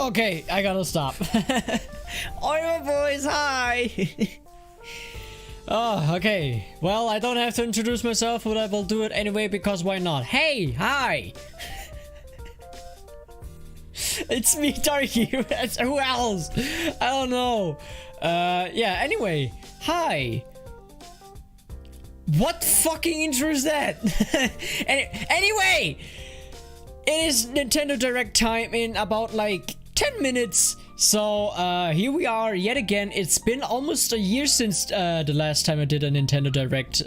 Okay, I gotta stop. Oi, boys, hi! Oh, okay. Well, I don't have to introduce myself, but I will do it anyway, because why not? Hey, hi! It's me, Darky. Who else? I don't know. Yeah, anyway. Hi. What fucking intro is that? Anyway! It is Nintendo Direct time in about like 10 minutes. So, here we are yet again. It's been almost a year since the last time I did a Nintendo Direct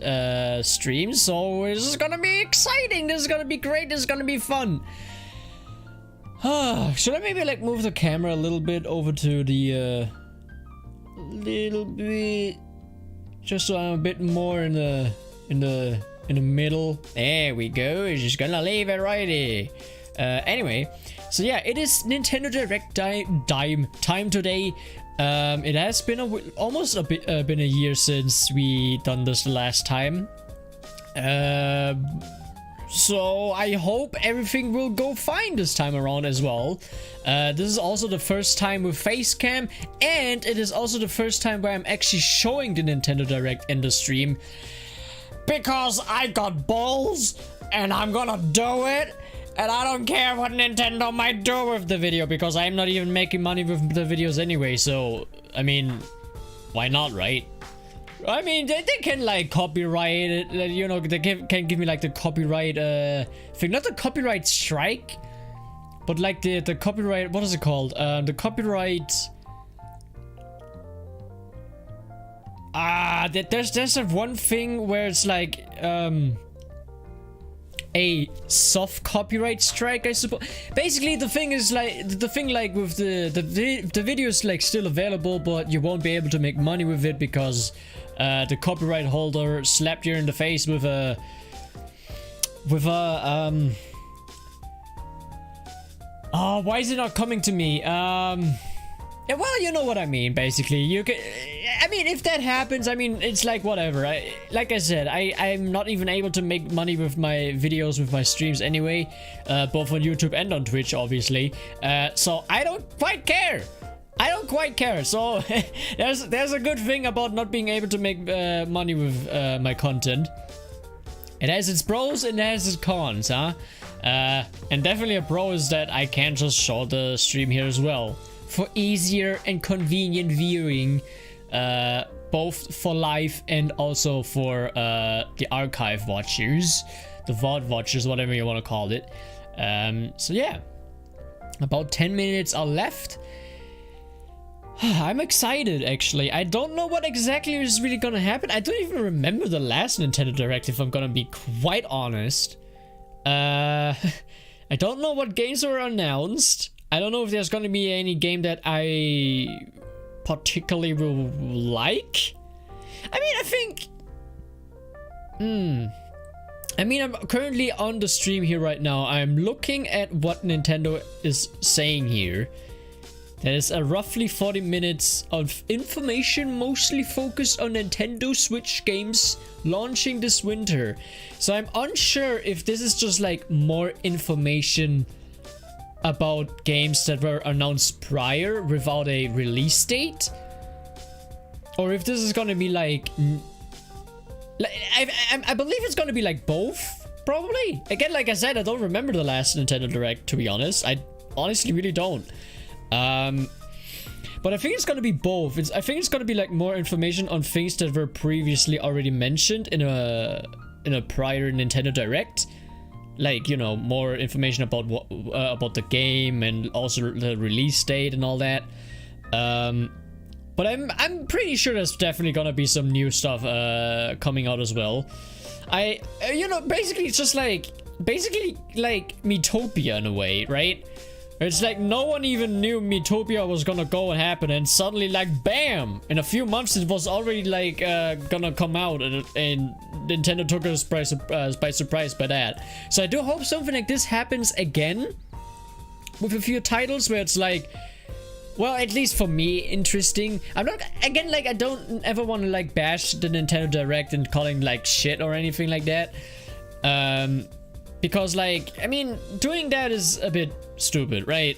stream. So, this is gonna be exciting. This is gonna be great. This is gonna be fun. Should I maybe like move the camera a little bit over to the little bit, just so I'm a bit more in the middle. There we go. Just gonna leave it right here. Anyway, so yeah, it is Nintendo Direct time today. It has been almost been a year since we done this last time. So I hope everything will go fine this time around as well. This is also the first time with Facecam, and it is also the first time where I'm actually showing the Nintendo Direct in the stream. Because I got balls, and I'm gonna do it, and I don't care what Nintendo might do with the video, because I'm not even making money with the videos anyway, so, I mean, why not, right? I mean, they can like copyright it, you know, they can give me like the copyright thing, not the copyright strike, but like the copyright, what is it called? The copyright. There's a one thing where it's like a soft copyright strike, I suppose. Basically, the thing is like with the video is like still available, but you won't be able to make money with it because the copyright holder slapped you in the face with a oh, why is it not coming to me? Yeah, well, you know what I mean, basically. You can, I mean, if that happens, I mean, it's like whatever. Like I said, I'm not even able to make money with my videos, with my streams anyway, both on YouTube and on Twitch, obviously. So I don't quite care. So there's a good thing about not being able to make money with my content. It has its pros and it has its cons, huh? And definitely a pro is that I can just show the stream here as well, for easier and convenient viewing, both for live and also for the archive watchers, the VOD watchers, whatever you want to call it. So yeah, about 10 minutes are left. I'm excited, actually. I don't know what exactly is really gonna happen. I don't even remember the last Nintendo Direct, if I'm gonna be quite honest. I don't know what games were announced. I don't know if there's going to be any game that I particularly will like. I mean, I think... I mean, I'm currently on the stream here right now. I'm looking at what Nintendo is saying here. There is a roughly 40 minutes of information mostly focused on Nintendo Switch games launching this winter. So I'm unsure if this is just like more information about games that were announced prior without a release date, or if this is gonna be like I believe it's gonna be like both, probably. Again, like I said, I don't remember the last Nintendo Direct, to be honest. I honestly really don't. But I think it's gonna be both. I think it's gonna be like more information on things that were previously already mentioned in a prior Nintendo Direct. Like, you know, more information about what about the game and also the release date and all that. But I'm pretty sure there's definitely gonna be some new stuff coming out as well. You know, basically it's just like Miitopia in a way, right? It's like no one even knew Miitopia was gonna go and happen, and suddenly, like, bam! In a few months it was already like gonna come out, and Nintendo took us by surprise by that. So I do hope something like this happens again with a few titles where it's like, well, at least for me, interesting. I'm not, again, like, I don't ever want to like bash the Nintendo Direct and calling like shit or anything like that. Because, like, I mean, doing that is a bit stupid, right?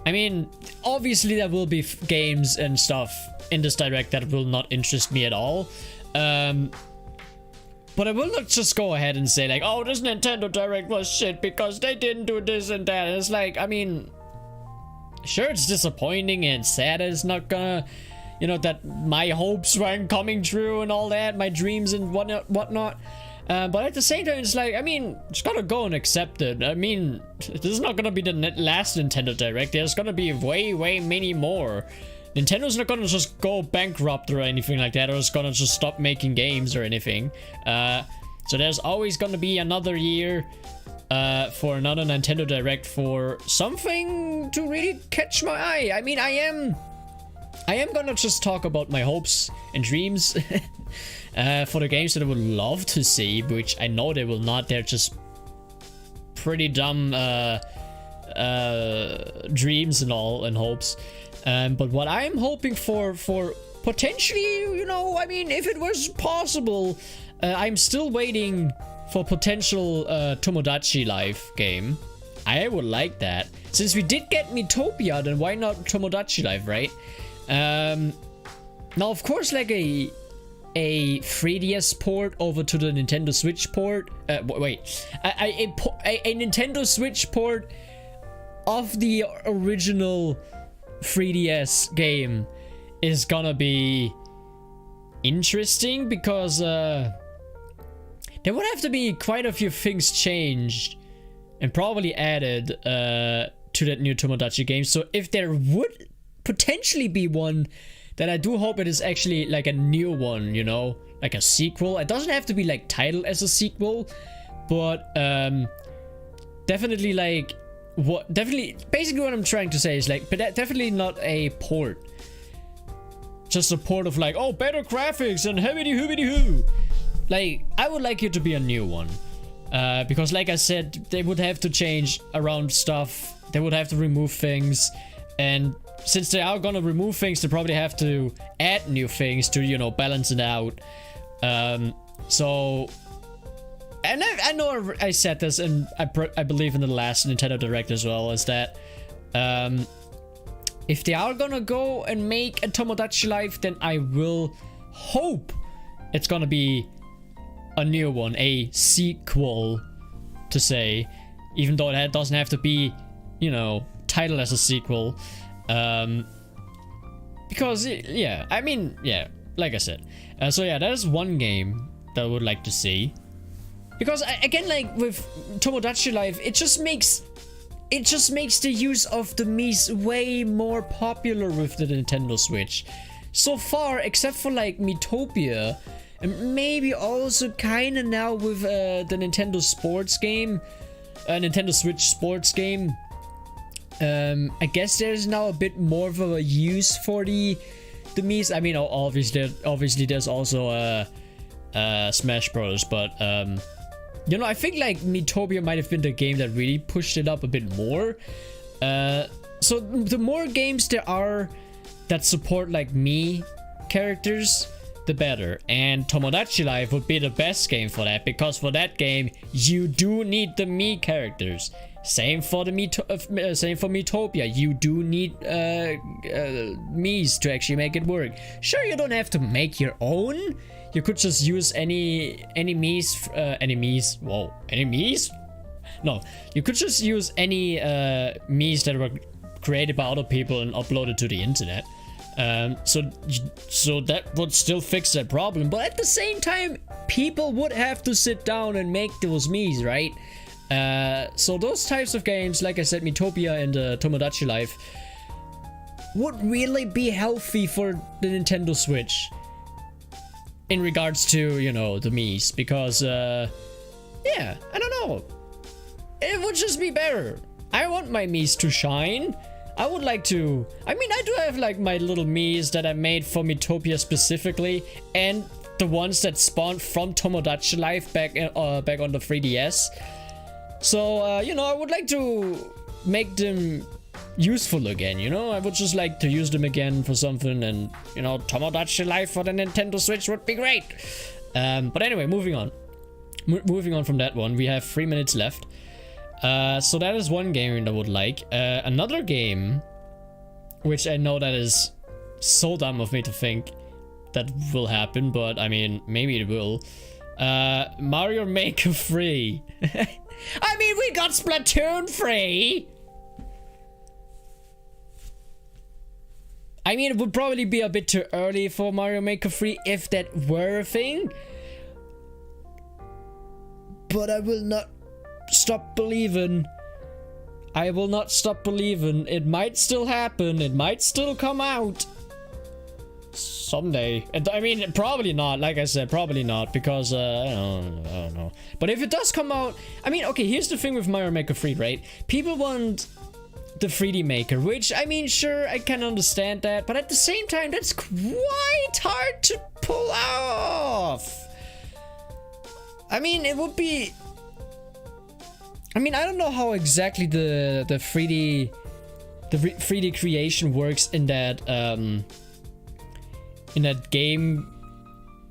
I mean, obviously there will be games and stuff in this direct that will not interest me at all. But I will not just go ahead and say like, oh, this Nintendo Direct was shit because they didn't do this and that. And it's like, I mean, sure, it's disappointing and sad it's not gonna, you know, that my hopes weren't coming true and all that, my dreams and whatnot. But at the same time, it's like, I mean, just gotta go and accept it. I mean, this is not gonna be the last Nintendo Direct. There's gonna be way many more. Nintendo's not gonna just go bankrupt or anything like that, or it's gonna just stop making games or anything. So there's always gonna be another year for another Nintendo Direct for something to really catch my eye. I mean, I am gonna just talk about my hopes and dreams for the games that I would love to see, which I know they will not. They're just pretty dumb dreams and all and hopes. But what I'm hoping for potentially, you know, I mean, if it was possible, I'm still waiting for potential Tomodachi Life game. I would like that. Since we did get Miitopia, then why not Tomodachi Life, right? Now, of course, like a 3DS port over to the Nintendo Switch port. A Nintendo Switch port of the original 3DS game is gonna be interesting because there would have to be quite a few things changed and probably added to that new Tomodachi game. So if there would potentially be one, that I do hope it is actually like a new one, you know, like a sequel. It doesn't have to be like titled as a sequel, but definitely like basically what I'm trying to say is like, but definitely not a port, just a port of like, oh, better graphics and hebbity hoobity hoo. Like, I would like it to be a new one, because like I said, they would have to change around stuff, they would have to remove things, and since they are gonna remove things, they probably have to add new things to, you know, balance it out. So, and I know I said this, and I believe in the last Nintendo Direct as well, is that if they are gonna go and make a Tomodachi Life, then I will hope it's gonna be a new one, a sequel, to say, even though it doesn't have to be, you know, titled as a sequel. Because, yeah, I mean, yeah, like I said. So yeah, that is one game that I would like to see. Because, again, like, with Tomodachi Life, it just makes the use of the Miis way more popular with the Nintendo Switch. So far, except for, like, Miitopia, and maybe also kinda now with the Nintendo Sports game, Nintendo Switch Sports game, I guess there's now a bit more of a use for the Miis. I mean, obviously there's also Smash Bros, but you know, I think like Miitopia might have been the game that really pushed it up a bit more. So the more games there are that support like Mii characters, the better. And Tomodachi Life would be the best game for that, because for that game you do need the Mii characters. Same for Miitopia. You do need Miis to actually make it work. Sure, you don't have to make your own. You could just use any Miis. Any Miis? No, you could just use any Miis that were created by other people and uploaded to the internet. So that would still fix that problem. But at the same time, people would have to sit down and make those Miis, right? So those types of games, like I said, Miitopia and Tomodachi Life, would really be healthy for the Nintendo Switch in regards to, you know, the Miis, because yeah, I don't know, it would just be better. I want my Miis to shine. I would like to, I mean, I do have like my little Miis that I made for Miitopia specifically, and the ones that spawned from Tomodachi Life back on the 3DS. So, you know, I would like to make them useful again, you know? I would just like to use them again for something, and, you know, Tomodachi Life for the Nintendo Switch would be great. But anyway, moving on. Moving on from that one, we have 3 minutes left. So that is one game that I would like. Another game which I know that is so dumb of me to think that will happen, but I mean, maybe it will. Mario Maker free. I mean, we got Splatoon free. I mean, it would probably be a bit too early for Mario Maker free if that were a thing. But I will not stop believing. I will not stop believing. It might still happen. It might still come out someday. I mean, probably not. Like I said, probably not, because I don't know. But if it does come out, I mean, okay, here's the thing with Mario Maker 3, right? People want the 3D Maker, which, I mean, sure, I can understand that, but at the same time, that's quite hard to pull off. I mean, it would be... I mean, I don't know how exactly the 3D creation works in that game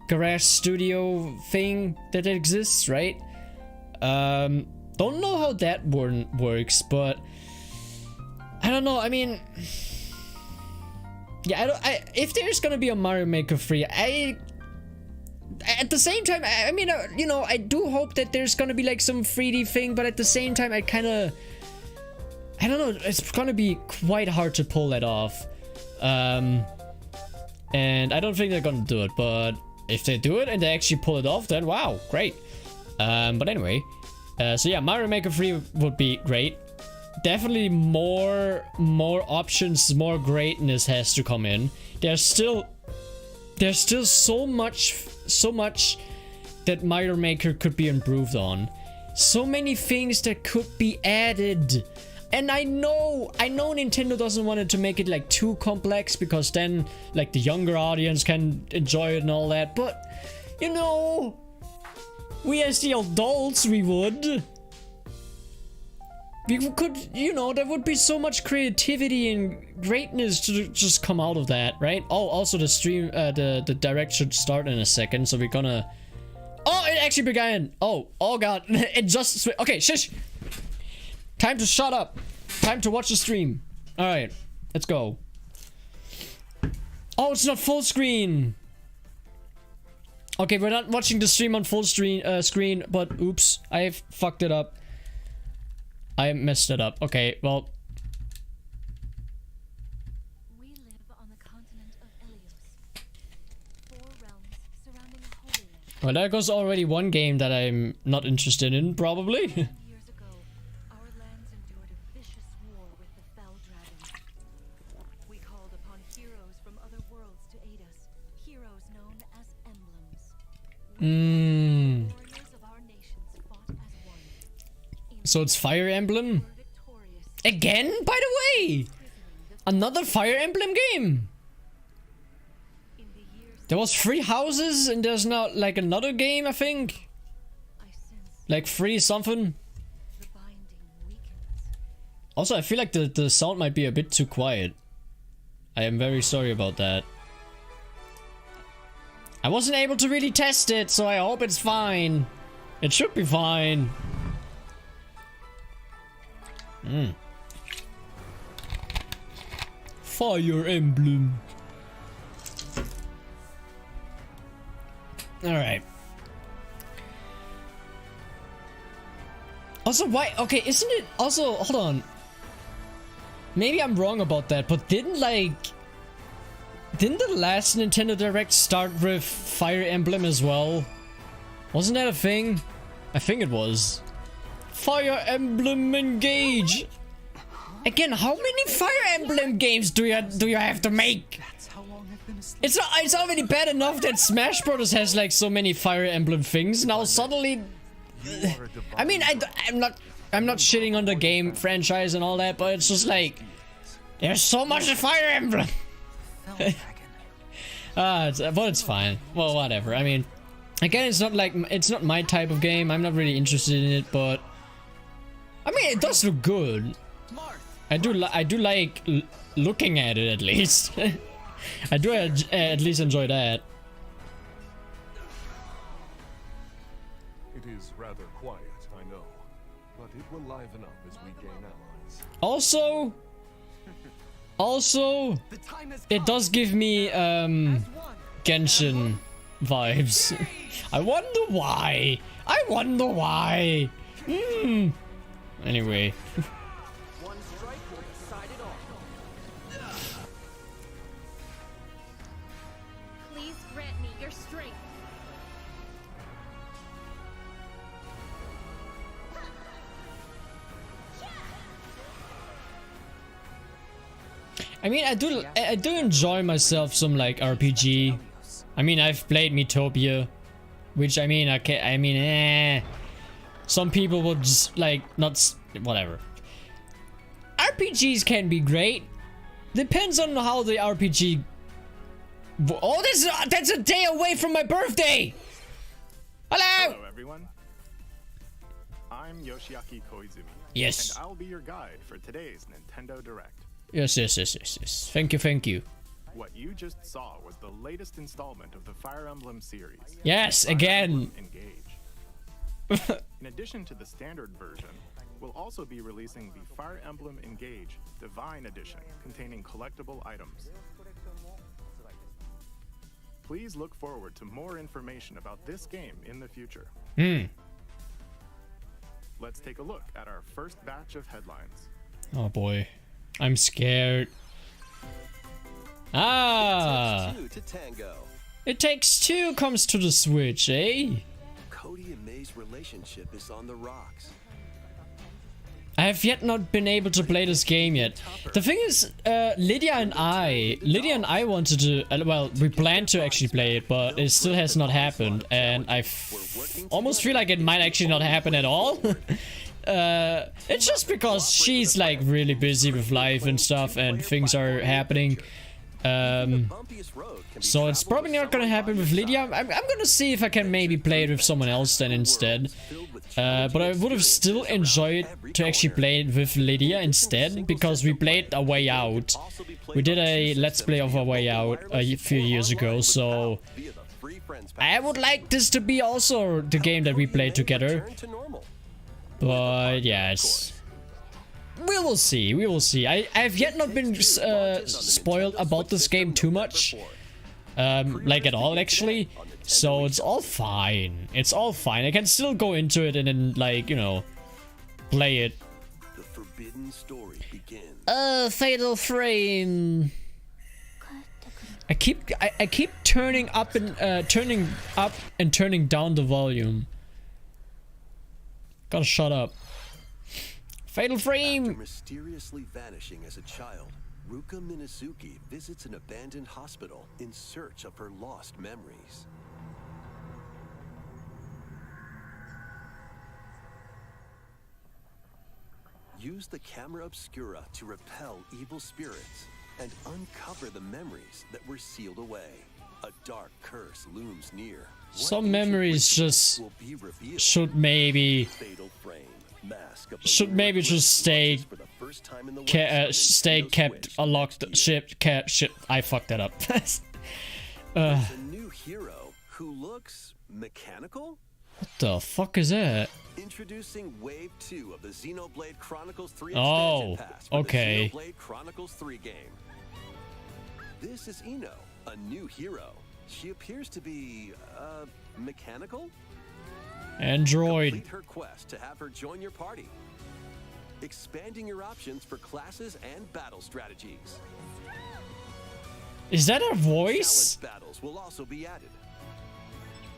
garage studio thing that exists, right? Don't know how that one works, but I don't know. I mean, yeah, if there's gonna be a Mario Maker 3, at the same time, I mean, you know, I do hope that there's gonna be like some 3D thing, but at the same time, I don't know, it's gonna be quite hard to pull that off. And I don't think they're gonna do it, but if they do it and they actually pull it off, then wow, great. But anyway, so yeah, Mario Maker 3 would be great. Definitely more options, more greatness has to come in. There's still so much that Mario Maker could be improved on. So many things that could be added. And I know Nintendo doesn't want it to make it like too complex, because then like the younger audience can enjoy it and all that. But you know, we as the adults, we could, you know, there would be so much creativity and greatness to just come out of that, right? Oh, also the stream, the direct should start in a second, so we're gonna... Oh, it actually began! Oh god, it just... Okay, shush! Time to shut up! Time to watch the stream. Alright, let's go. Oh, it's not full screen! Okay, we're not watching the stream on full screen, but oops, I fucked it up. I messed it up. Okay, well. We live on the continent of Elios. 4 realms surrounding a holy land. Well, there goes already one game that I'm not interested in, probably. Years ago, our lands endured a vicious war with the fell dragon. We called upon heroes from other worlds to aid us. Heroes known as emblems. Warriors of our nations fought as one. So it's Fire Emblem? Again, by the way! Another Fire Emblem game! There was 3 houses and there's now like another game, I think? Like 3 something? Also, I feel like the sound might be a bit too quiet. I am very sorry about that. I wasn't able to really test it, so I hope it's fine. It should be fine. Fire Emblem. Alright. Also, why? Okay, isn't it also... Hold on. Maybe I'm wrong about that, but didn't the last Nintendo Direct start with Fire Emblem as well? Wasn't that a thing? I think it was. Fire Emblem Engage! Again, how many Fire Emblem games do you have to make? It's already bad enough that Smash Bros has like so many Fire Emblem things. Now suddenly, I mean, I'm not shitting on the game franchise and all that, but it's just like there's so much Fire Emblem. But it's fine. Well, whatever. I mean, again, it's not my type of game. I'm not really interested in it, but I mean, it does look good. I do like looking at it, at least. I do at least enjoy that. It is rather quiet, I know, but it will liven up as we gain allies. Also, Also, it does give me Genshin vibes. I wonder why. I wonder why. Anyway. One strike will decide it all. Please grant me your strength. I mean, I do enjoy myself some like RPG. I mean, I've played Metopia, which I mean, some people would just like whatever. RPGs can be great. Depends on how the RPG. Oh, that's a day away from my birthday. Hello. Hello, everyone. I'm Yoshiaki Koizumi. Yes. And I'll be your guide for today's Nintendo Direct. Yes. Thank you. What you just saw was the latest installment of the Fire Emblem series. Yes, Fire again. Emblem Engage. In addition to the standard version, we'll also be releasing the Fire Emblem Engage Divine Edition, containing collectible items. Please look forward to more information about this game in the future. Let's take a look at our first batch of headlines. Oh boy, I'm scared. Ah, Two to tango. It Takes Two comes to the Switch, eh? Cody and May's relationship is on the rocks. I have yet not been able to play this game yet. The thing is, Lydia and I wanted to, well, we planned to actually play it, but it still has not happened, and I almost feel like it might actually not happen at all. It's just because she's like really busy with life and stuff, and things are happening. So it's probably not gonna happen with Lydia. I'm gonna see if I can maybe play it with someone else then instead. But I would have still enjoyed to actually play it with Lydia instead, because we played A Way Out. We did a Let's Play of A Way Out a few years ago, so I would like this to be also the game that we played together. But yes. We will see, we will see. I've yet not been spoiled about this game too much. Like at all, actually. So it's all fine. It's all fine. I can still go into it and then, like, you know, play it. The forbidden story begins. Fatal Frame. I keep turning up and turning down the volume. Gotta shut up. Fatal Frame! After mysteriously vanishing as a child, Ruka Minazuki visits an abandoned hospital in search of her lost memories. Use the camera obscura to repel evil spirits and uncover the memories that were sealed away. A dark curse looms near. Some memories just should maybe just stay kept unlocked. Shit. I fucked that up. A new hero who looks mechanical? What the fuck is that? Introducing Wave 2 of the Xenoblade Chronicles 3 Oh, expansion pass for okay. the Xenoblade Chronicles 3 game. This is Ino, a new hero. She appears to be, mechanical? Android. Complete her quest to have her join your party. Expanding your options for classes and battle strategies. Is that her voice? Challenge battles will also be added.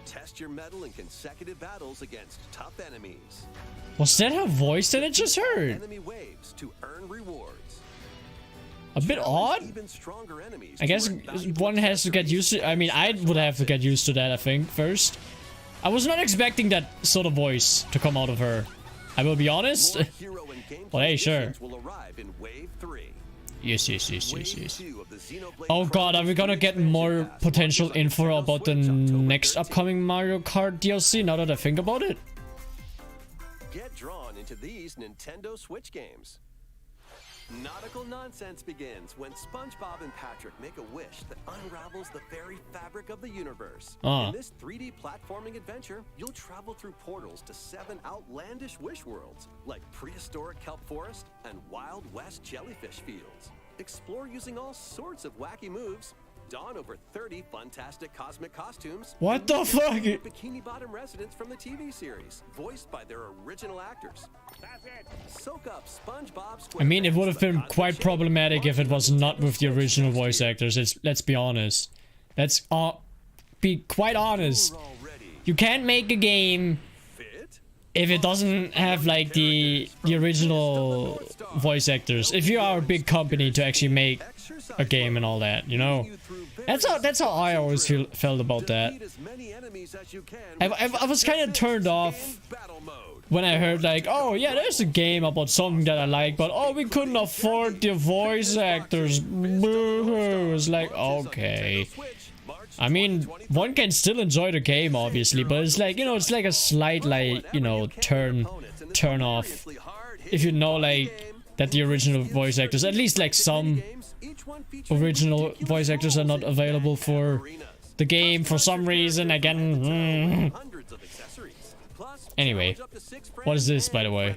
Test your mettle in consecutive battles against tough enemies. Was that her voice that I just heard? Enemy waves to earn rewards. A bit odd. Even stronger enemies I guess one has to get used to. I mean, I would have to get used to that, I think, first. I was not expecting that sort of voice to come out of her. I will be honest. Well, hey, sure. Will arrive in Wave 3. Yes. Oh god, are we gonna get more potential info about the next upcoming Mario Kart DLC now that I think about it? Get drawn into these Nintendo Switch games. Nautical nonsense begins when SpongeBob and Patrick make a wish that unravels the very fabric of the universe. In this 3D platforming adventure, you'll travel through portals to 7 outlandish wish worlds, like prehistoric kelp forest and Wild West jellyfish fields. explore using all sorts of wacky moves, don over 30 fantastic cosmic costumes. What the fuck? Bikini Bottom residents from the TV series, voiced by their original actors. Soak up SpongeBob SquarePants. I mean, it would have been Cosmic quite Shake, problematic if it was not with the original voice actors. actors. Let's be honest. Let's be quite honest. You can't make a game if it doesn't have like the original voice actors. If you are a big company to actually make a game and all that, you know. That's how I always felt about that. I was kind of turned off when I heard like, oh yeah, there's a game about something that I like, but oh, we couldn't afford the voice actors. Boo-hoo. It's like, okay. I mean, one can still enjoy the game, obviously, but it's like, you know, it's like a slight, like, you know, turn off. If you know, like, that the original voice actors, at least like some original voice actors are not available for the game for some reason, again. Anyway, what is this, by the way?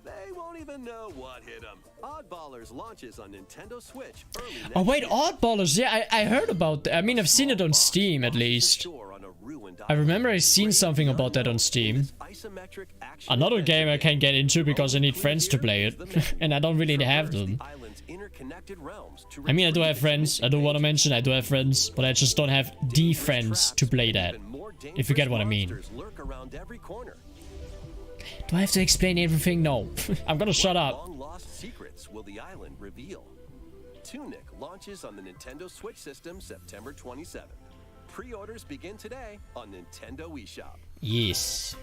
They won't even know what hit them. Oddballers launches on Nintendo Switch early next Oh wait, year. Oddballers, yeah, I heard about that. I mean, I've seen it on Steam at least. I remember I seen something about that on Steam. Another game I can't get into because I need friends to play it, and I don't really have them. I mean, I do have friends, I do want to mention I do have friends, but I just don't have the friends to play that, if you get what I mean. Do I have to explain everything? No. I'm gonna shut up. Long-lost secrets will the island reveal. Tunic launches on the Nintendo Switch system September 27th. Pre-orders begin today on Nintendo eShop. Yes.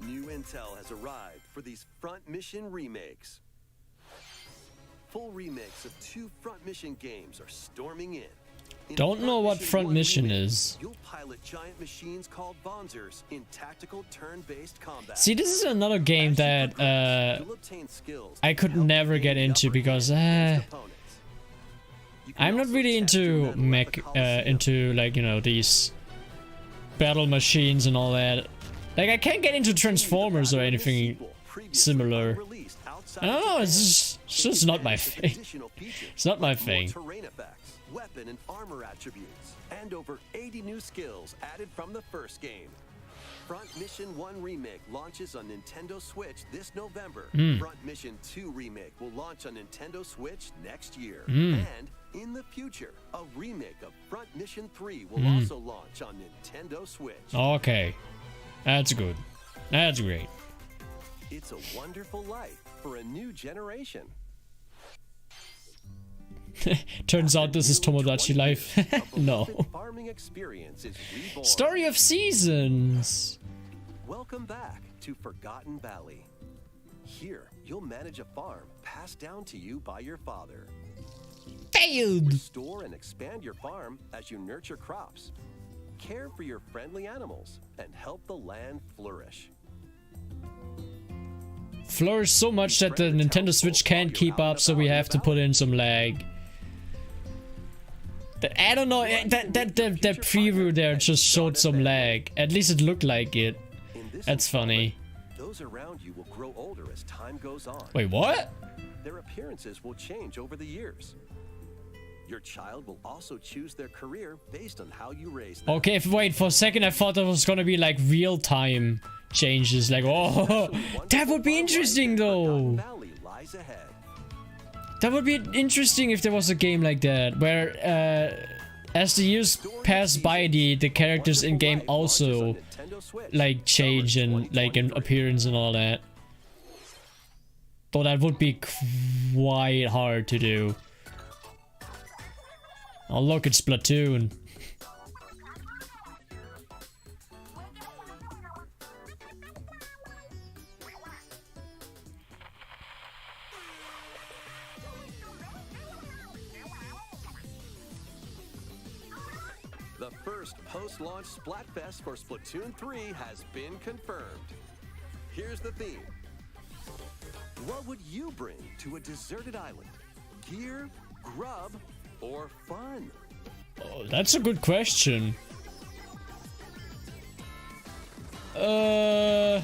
New intel has arrived for these Front Mission remakes. Full remakes of 2 Front Mission games are storming in. Don't know what Front Mission remake, is. You'll pilot giant machines called Bonzers in tactical turn-based combat. See, this is another game that You'll obtain skills I could never get into because I'm not really into into like, you know, these battle machines and all that. Like, I can't get into Transformers or anything similar. I don't know, it's just not my thing. It's not my thing. Weapon and armor attributes, and over 80 new skills added from the first game. Front Mission 1 Remake launches on Nintendo Switch this November. Front Mission 2 Remake will launch on Nintendo Switch next year. And in the future, a remake of Front Mission 3 will also launch on Nintendo Switch. Okay. That's good. That's great. It's a wonderful life for a new generation. Turns out this is Tomodachi Life. No. Farming experience is reborn. Story of Seasons. Welcome back to Forgotten Valley. Here, you'll manage a farm passed down to you by your father. Failed. Restore and expand your farm as you nurture crops, care for your friendly animals, and help the land flourish. Flourish so much that the Nintendo Switch can't keep up, so we have to put in some lag. I don't know, that preview there just showed some lag. At least it looked like it. That's funny. Those around you will grow older as time goes on. Wait, what? Their appearances will change over the years. Your child will also choose their career based on how you raise them. Okay, wait, for a second I thought that was gonna be like real-time changes. Like, oh, that would be interesting though. Valley lies ahead. That would be interesting if there was a game like that, where as the years pass by, the characters in game also like change and like in appearance and all that. Though that would be quite hard to do. Oh look, it's Splatoon. The first post-launch Splatfest for Splatoon 3 has been confirmed. Here's the theme. What would you bring to a deserted island? Gear, grub, or fun? Oh, that's a good question. So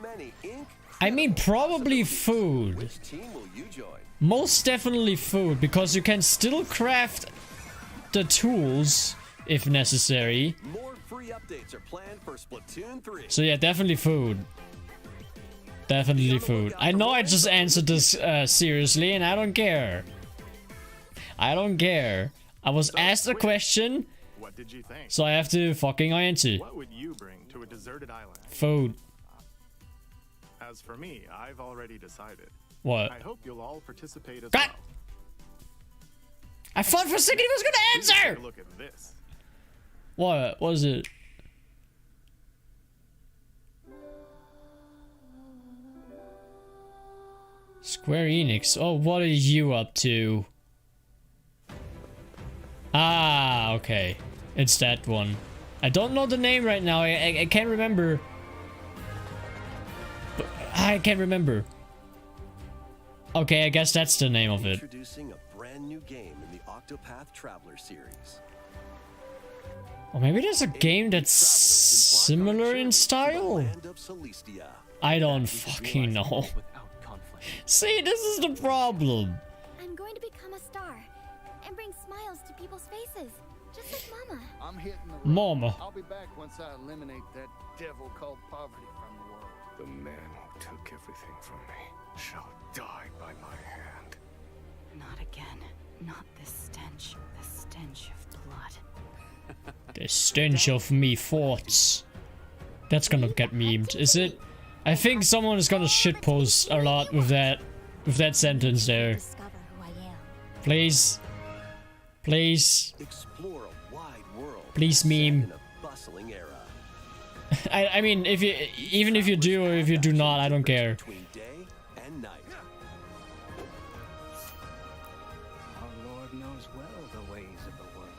many ink, I mean, probably food. Which team will you join? Most definitely food, because you can still craft the tools if necessary. More free updates are planned for Splatoon 3. So yeah, definitely food. Definitely food. I know I just answered this seriously, and I don't care. I don't care. I was asked a question, What did you think? so I have to fucking answer. What would you bring to a deserted island? Food. As for me, I've already decided. What? I hope you'll all participate as God. well. I thought for a second he was gonna Please take answer! a look at this. What was it? Square Enix. Oh, what are you up to? Ah, okay. It's that one. I don't know the name right now. I can't remember. But I can't remember. Okay, I guess that's the name of it. Introducing a brand new game in the Octopath Traveler series. Or maybe there's a game that's similar in style? Land of Celestia. I don't fucking know. See, this is the problem. I'm going to become a star and bring smiles to people's faces, just like Mama. I'm hitting the road. Mama. I'll be back once I eliminate that devil called poverty from the world. The man who took everything from me shall die by my hand. Not again. Not this stench. The stench of blood. The stench of me thoughts. That's gonna get memed, is it? I think someone is gonna shitpost a lot with that sentence there. Discover who I am. Please. Please. Explore a wide world. Please set meme. in a bustling era. I mean, if you, even if you do or if you do not, I don't care. Between day and night. Our Lord knows well the ways of the world.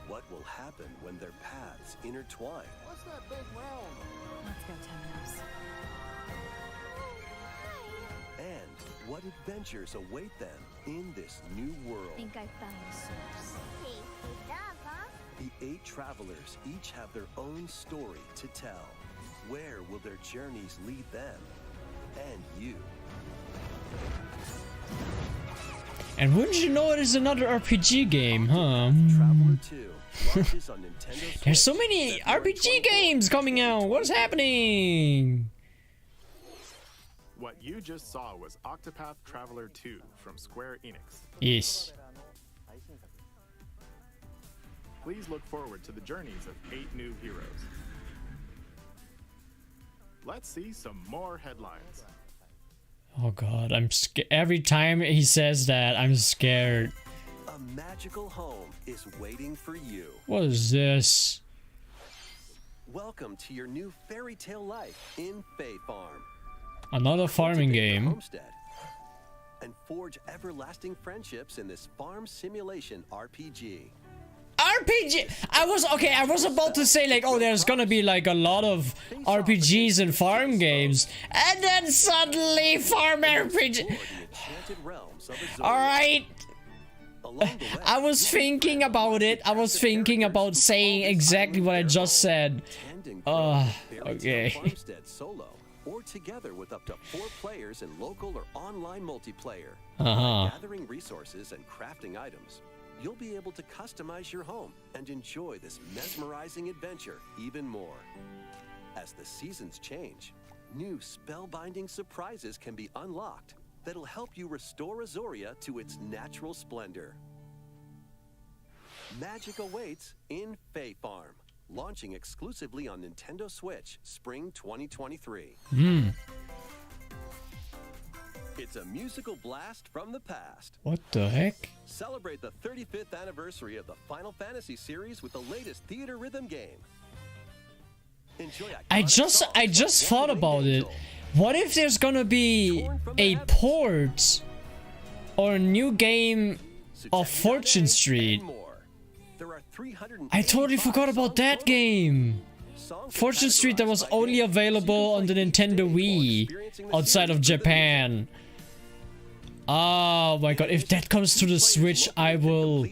What will happen when their paths intertwine? What's that big round? Let's go, Temenos. And what adventures await them in this new world? Think I found the source. The 8 travelers each have their own story to tell. Where will their journeys lead them and you? And wouldn't you know it is another RPG game, huh? Traveler 2 launches on Nintendo Switch. There's so many February RPG 28th. games coming out. What's happening? What you just saw was Octopath Traveler 2 from Square Enix. Yes. Please look forward to the journeys of 8 new heroes. Let's see some more headlines. Oh god, I'm scared. Every time he says that, I'm scared. A magical home is waiting for you. What is this? Welcome to your new fairy tale life in Fae Farm. Another farming Cultivate your game. homestead and forge everlasting friendships in this farm simulation RPG. RPG! I was about to say like, oh, there's gonna be like a lot of RPGs and farm games. And then suddenly farm RPG. Explore the enchanted realms of Azoria. Alright. Along the way, I was thinking about it. I was thinking about saying exactly what I just said. tend and grow fairy tale okay. farmstead solo or together with up to 4 players in local or online multiplayer. Uh-huh. By gathering resources and crafting items, you'll be able to customize your home and enjoy this mesmerizing adventure even more. As the seasons change, new spellbinding surprises can be unlocked that'll help you restore Azoria to its natural splendor. Magic awaits in Fae Farm, launching exclusively on Nintendo Switch spring 2023. It's a musical blast from the past. What the heck? Celebrate the 35th anniversary of the Final Fantasy series with the latest theater rhythm game. Enjoy I iconic just songs like thought Walking about it. Angel. What if there's gonna be a port or a new game So of check it out Fortune today Street? and more. There are I totally 385 forgot about songs that total. game. Songs are Fortune Street that was categorized by only game, so you available can on the play each Nintendo day while Wii experiencing the outside of series with the music. Japan. Oh my god, if that comes to the Switch, I will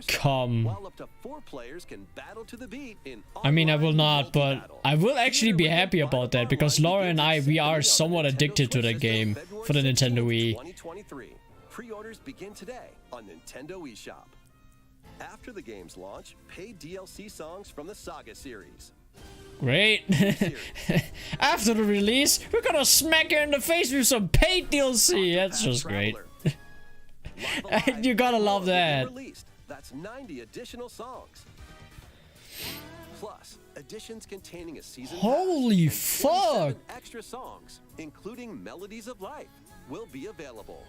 come. While up to 4 players can battle to the beat in I mean, I will online not, but multi-battle. I will actually be happy about that, because Laura and I, we are somewhat addicted to that game for the Nintendo Wii. 2023. Pre-orders begin today on Nintendo eShop. After the game's launch, paid DLC songs from the Saga series. Great. After the release, we're gonna smack her in the face with some paid DLC. That's just great. You gotta love that. That's 90 additional songs. Plus, editions containing a season Holy pass and fuck! 27 extra songs, including Melodies of Life, will be available.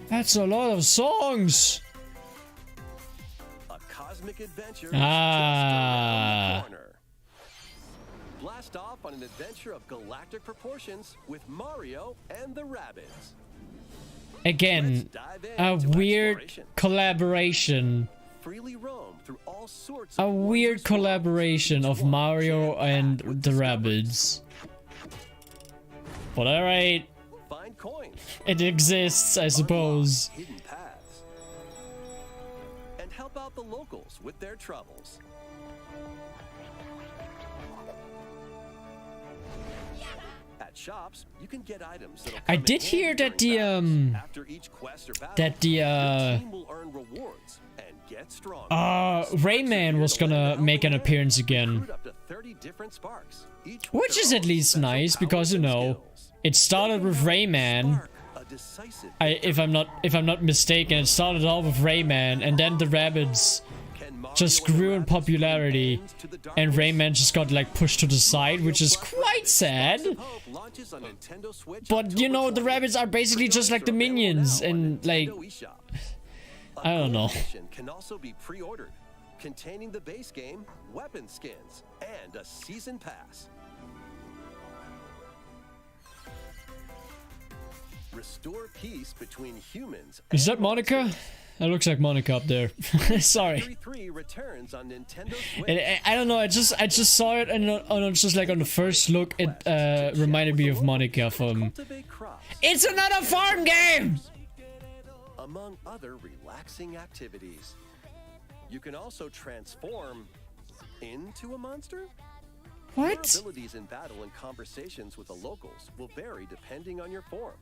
That's a lot of songs. A cosmic adventure Ah. just around the corner. Blast off on an adventure of galactic proportions with Mario and the Rabbids. Again, Let's dive a into weird exploration. collaboration. Freely roam through all sorts A of weird wondrous collaboration worlds, of each one Mario and jam-packed with the discoveries. Rabbids. But alright, Find coins, it exists, I suppose. unlock hidden paths, and help out the locals with their troubles. At shops, you can get items that'll I come in did handy hear that during battles. After each quest or battle, that the, your team will earn rewards and get stronger. Rayman was gonna make an appearance again. Recruit up to 30 different sparks, each with Which their is at own least special nice, powers because, you and know, skills. it started with Rayman. Spark, a decisive If I'm not mistaken, it started off with Rayman, and then the Rabbids Can Mario just and the grew in Rabbids popularity, bring ends to the and darkness? Rayman just got like pushed to the side, which is quite sad. Sparks of Hope launches on Nintendo Switch But you know, October the 20th. Rabbids are basically just like the Pre-orders are available minions, now on and like, Nintendo eShop. I don't A know. gold edition can also be pre-ordered, containing the base game, weapon skins, and a season pass. Restore peace between humans. Is and that Monica? monsters. That looks like Monica up there. Sorry. Factory 3 returns on Nintendo Switch. I don't know. I just saw it, and it's just like on the first look, it reminded me of Monica from. Cultivate crops, It's another farm game. among other relaxing activities. You can also transform into a monster. Your What? abilities in battle and conversations with the locals will vary depending on your form.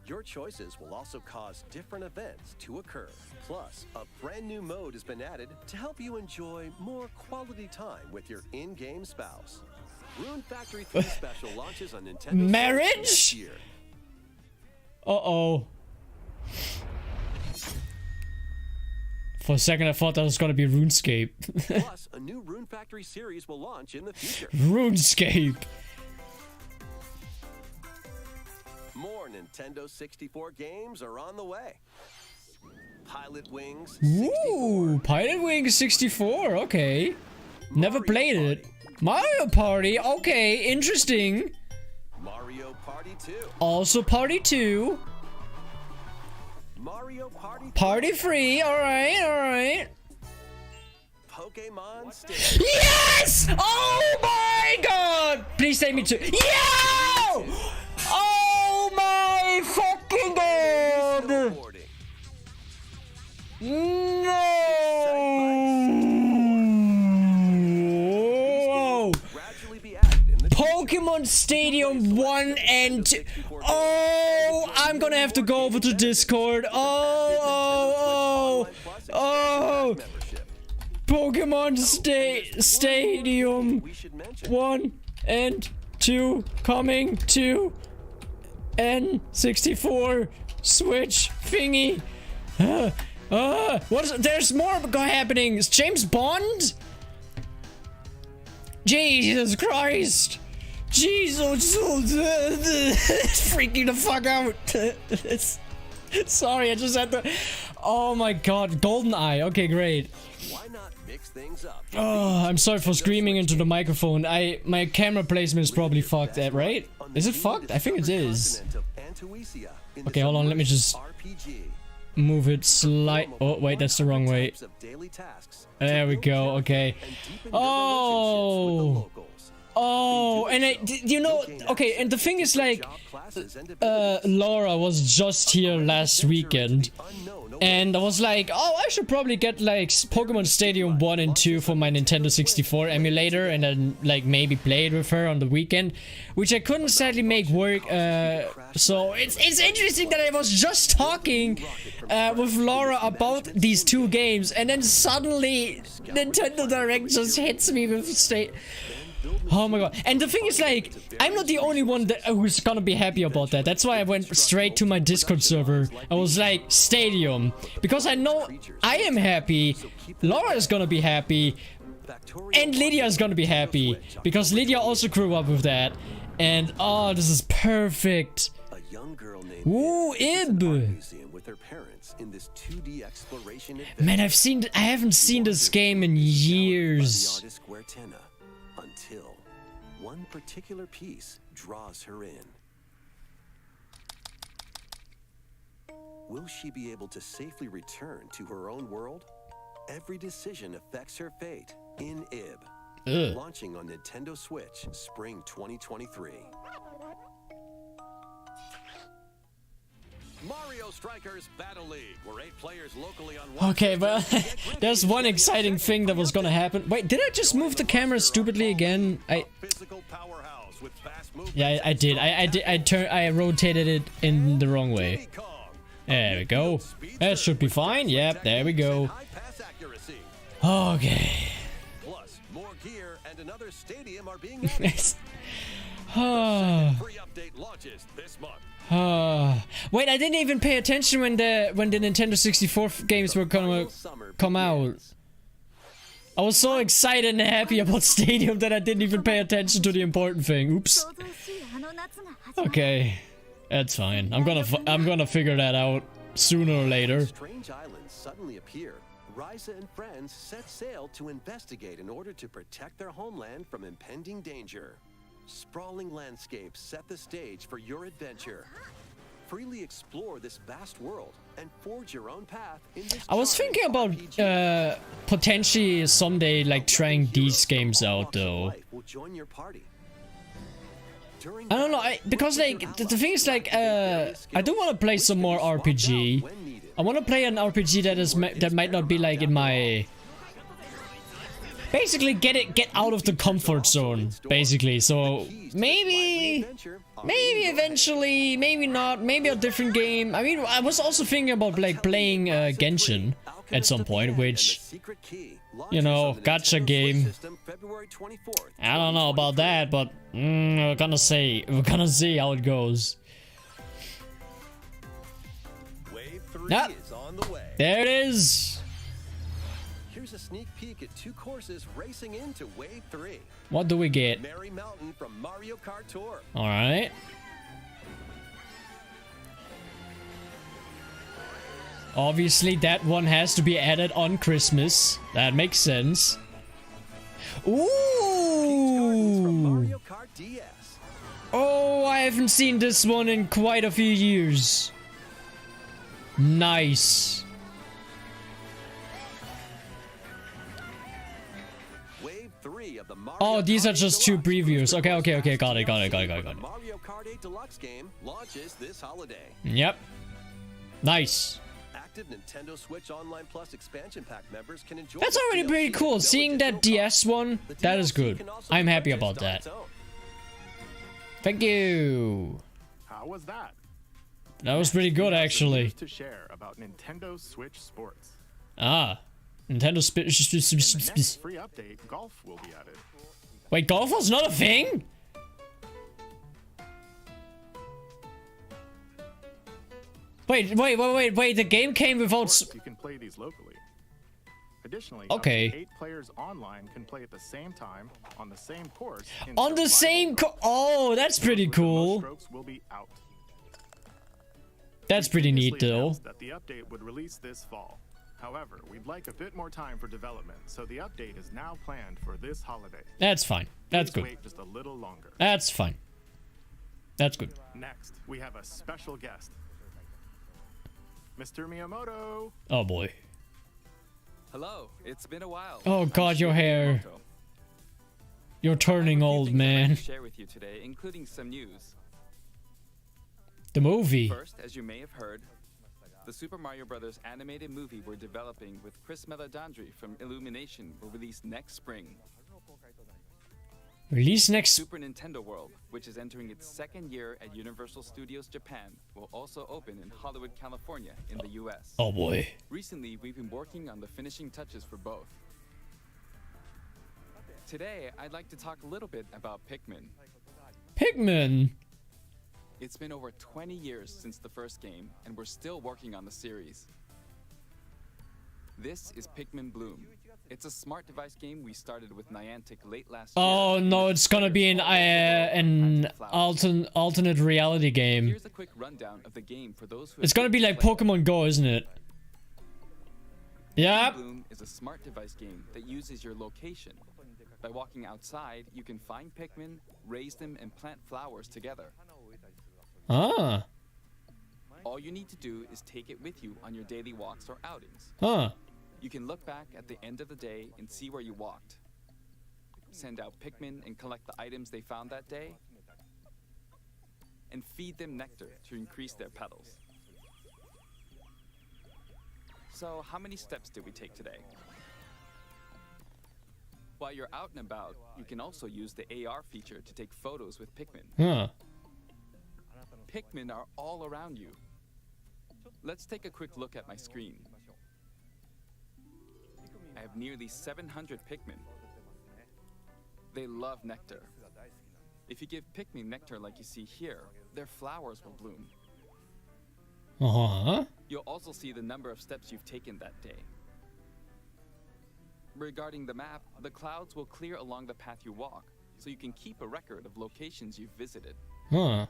Your choices will also cause different events to occur. Plus, a brand new mode has been added to help you enjoy more quality time with your in-game spouse. Rune Factory 3 Special launches on Nintendo Switch Marriage? next year. Uh-oh. For a second, I thought that was gonna be RuneScape. Plus, a new Rune Factory series will launch in the future. RuneScape. More Nintendo 64 games are on the way. Pilot Wings Ooh, 64, Pilot Wings 64. Okay. Never Mario played it. Party, Mario Party. Okay, interesting. Mario Party 2, Also Party 2. Mario Party 3, Party 3. All right, all right. Pokemon Stadium, Yes! Oh my god! Please take me to. Yo! Oh my fucking god! snowboarding, No! gradually be added in the Pokemon Stadium 1 and 2. Oh, I'm gonna have to go over to Discord. Oh. membership. Pokemon Stadium We should mention 1 and 2 coming to N64 Switch thingy. What is? There's more happening. Is James Bond? Jesus Christ! Jesus, it's freaking the fuck out. Sorry, I just had to. Oh my god, GoldenEye. Okay, great. why not mix things up. Oh, I'm sorry for screaming into the microphone. My camera placement is probably fucked, right? Is it fucked? I think it is. Okay, hold on. Let me just move it Oh, wait, that's the wrong way. There we go. Okay. Oh. Oh, and you know, okay, and the thing is like, Laura was just here last weekend, and I was like, oh, I should probably get like Pokemon Stadium 1 and 2 for my Nintendo 64 emulator, and then like maybe play it with her on the weekend, which I couldn't sadly make work. So it's interesting that I was just talking with Laura about these two games, and then suddenly Nintendo Direct just hits me with state. Oh my god. And the thing is like, I'm not the only one who's gonna be happy about that. That's why I went straight to my Discord server. I was like, Stadium. Because I know I am happy, Laura is gonna be happy, and Lydia is gonna be happy. Because Lydia also grew up with that. And oh, this is perfect. Ooh, Ib. Man, I haven't seen this game in years. Until one particular piece draws her in. Will she be able to safely return to her own world? Every decision affects her fate in Ib. Launching on Nintendo Switch, spring 2023. Mario Strikers Battle League, where 8 players locally on one. Okay, but there's one exciting thing that was gonna happen. Wait, did I just move the camera stupidly again? Yeah, I did. I rotated it in the wrong way. There we go. That should be fine. Yep, there we go. Okay. Plus, more gear and another stadium are being free update launches this month. Wait, I didn't even pay attention when the Nintendo 64 games were gonna come out. I was so excited and happy about Stadium that I didn't even pay attention to the important thing. Oops. Okay, that's fine. I'm gonna figure that out sooner or later. Strange islands suddenly appear. Ryza and friends set sail to investigate in order to protect their homeland from impending danger. Sprawling landscapes set the stage for your adventure. Freely explore this vast world and forge your own path in this. I was thinking about potentially someday like trying these games out though. I don't know, because like the thing is like I do want to play some more RPG. I want to play an RPG that might not be like in my. Basically, get out of the comfort zone, basically. So maybe eventually, maybe not, maybe a different game. I mean, I was also thinking about like playing Genshin at some point, which, you know, gacha game. I don't know about that, but we're gonna see how it goes. Yep. There it is. Here's a sneak peek at 2 courses racing into Wave 3. What do we get? Merry Mountain from Mario Kart Tour. All right. Obviously, that one has to be added on Christmas. That makes sense. Ooh. Mario Kart DS. Oh, I haven't seen this one in quite a few years. Nice. Oh, these are just 2 previews. Okay, got it. Mario Kart 8 Deluxe game launches this holiday. Yep. Nice. Active Nintendo Switch Online Plus expansion pack members can enjoy. That's already pretty cool. Seeing that DS one, that is good. I'm happy about that. Thank you. How was that? That was pretty good, actually. To share about Nintendo Switch Sports. Ah, Nintendo Next free update, golf will be added. Wait, golf was not a thing? Wait, the game came without... You can play these locally. Additionally, okay. 8 players online can play at the same time on the same course. On the same oh, that's pretty cool. Strokes will be out. That's pretty neat, though. That the update would release this fall. However, we'd like a bit more time for development, so the update is now planned for this holiday. That's fine. That's good. Wait just a little longer. That's fine. That's good. Next, we have a special guest. Mr. Miyamoto. Oh boy. Hello, it's been a while. Oh god, your hair. You're turning old, man. Share with you today, including some news. The movie. First, as you may have heard, the Super Mario Bros. Animated movie we're developing with ChristmASS from Illumination will release next spring. Release next. Super Nintendo World, which is entering its second year at Universal Studios Japan, will also open in Hollywood, California, in the US. Oh boy. Recently, we've been working on the finishing touches for both. Today, I'd like to talk a little bit about Pikmin. Pikmin. It's been over 20 years since the first game, and we're still working on the series. This is Pikmin Bloom. It's a smart device game we started with Niantic late last year. Oh no, it's gonna be an alternate reality game. Here's a quick rundown of the game for those who It's gonna be like Pokemon Go, isn't it? Yeah. Bloom is a smart device game that uses your location. By walking outside, you can find Pikmin, raise them, and plant flowers together. Ah. All you need to do is take it with you on your daily walks or outings. Huh. You can look back at the end of the day and see where you walked. Send out Pikmin and collect the items they found that day. And feed them nectar to increase their petals. So, how many steps did we take today? While you're out and about, you can also use the AR feature to take photos with Pikmin. Huh. Pikmin are all around you. Let's take a quick look at my screen. I have nearly 700 Pikmin. They love nectar. If you give Pikmin nectar like you see here, their flowers will bloom. Uh-huh. You'll also see the number of steps you've taken that day. Regarding the map, the clouds will clear along the path you walk, so you can keep a record of locations you've visited. Huh.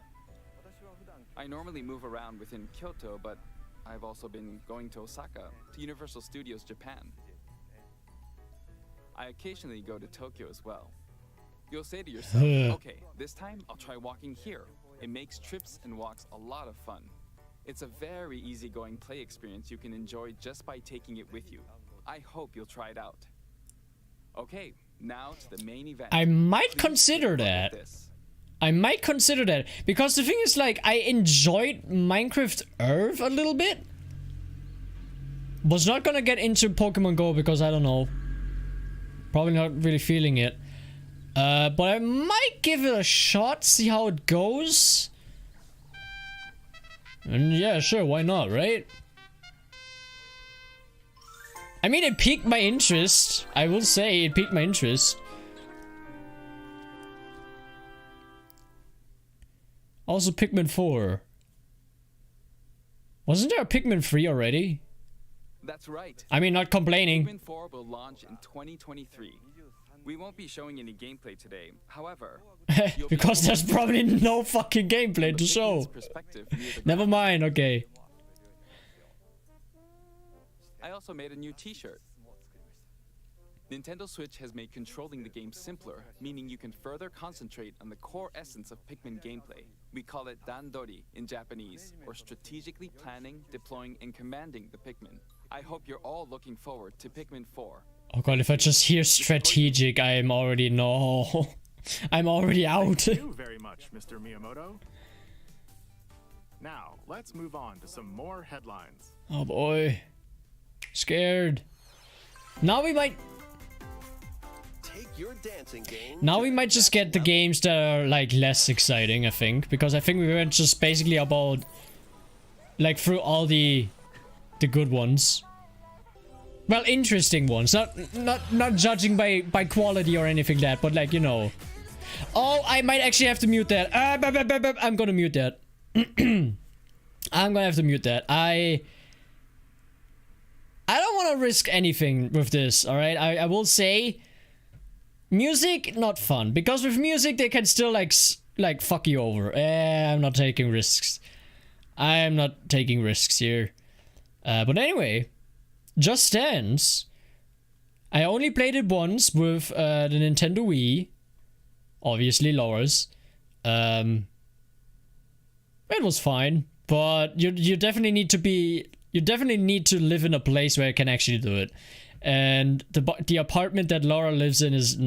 I normally move around within Kyoto, but I've also been going to Osaka, to Universal Studios Japan. I occasionally go to Tokyo as well. You'll say to yourself, okay, this time I'll try walking here. It makes trips and walks a lot of fun. It's a very easygoing play experience you can enjoy just by taking it with you. I hope you'll try it out. Okay, now to the main event. I might consider that. I might consider that. Because the thing is, like, I enjoyed Minecraft Earth a little bit. Was not gonna get into Pokemon Go because I don't know. Probably not really feeling it. But I might give it a shot, see how it goes. And yeah, sure, why not, right? I mean, it piqued my interest. I will say it piqued my interest. Also, Pikmin 4. Wasn't there a Pikmin 3 already? That's right. I mean, not complaining. Pikmin 4 will launch in 2023. We won't be showing any gameplay today. However, because there's probably no fucking gameplay to show. Never mind, okay. I also made a new t-shirt. Nintendo Switch has made controlling the game simpler, meaning you can further concentrate on the core essence of Pikmin gameplay. We call it Dandori in Japanese, or strategically planning, deploying, and commanding the Pikmin. I hope you're all looking forward to Pikmin 4. Oh god, if I just hear strategic, I am already no. I'm already out. Thank you very much, Mr. Miyamoto. Now, let's move on to some more headlines. Oh boy. Scared. Now we might... Your dancing game. Now we might just get the games that are like less exciting, I think, because I think we went just basically about like through all the good ones. Well, interesting ones, not judging by quality or anything like that, but like, you know. Oh, I might actually have to mute that. I'm gonna mute that. I'm gonna have to mute that. I don't want to risk anything with this. All right, I will say. Music, not fun, because with music they can still like fuck you over. I'm not taking risks. I am not taking risks here. But anyway, Just Dance. I only played it once with the Nintendo Wii. Obviously, Laura's. It was fine, but you definitely need to be. You definitely need to live in a place where you can actually do it. And the apartment that Laura lives in is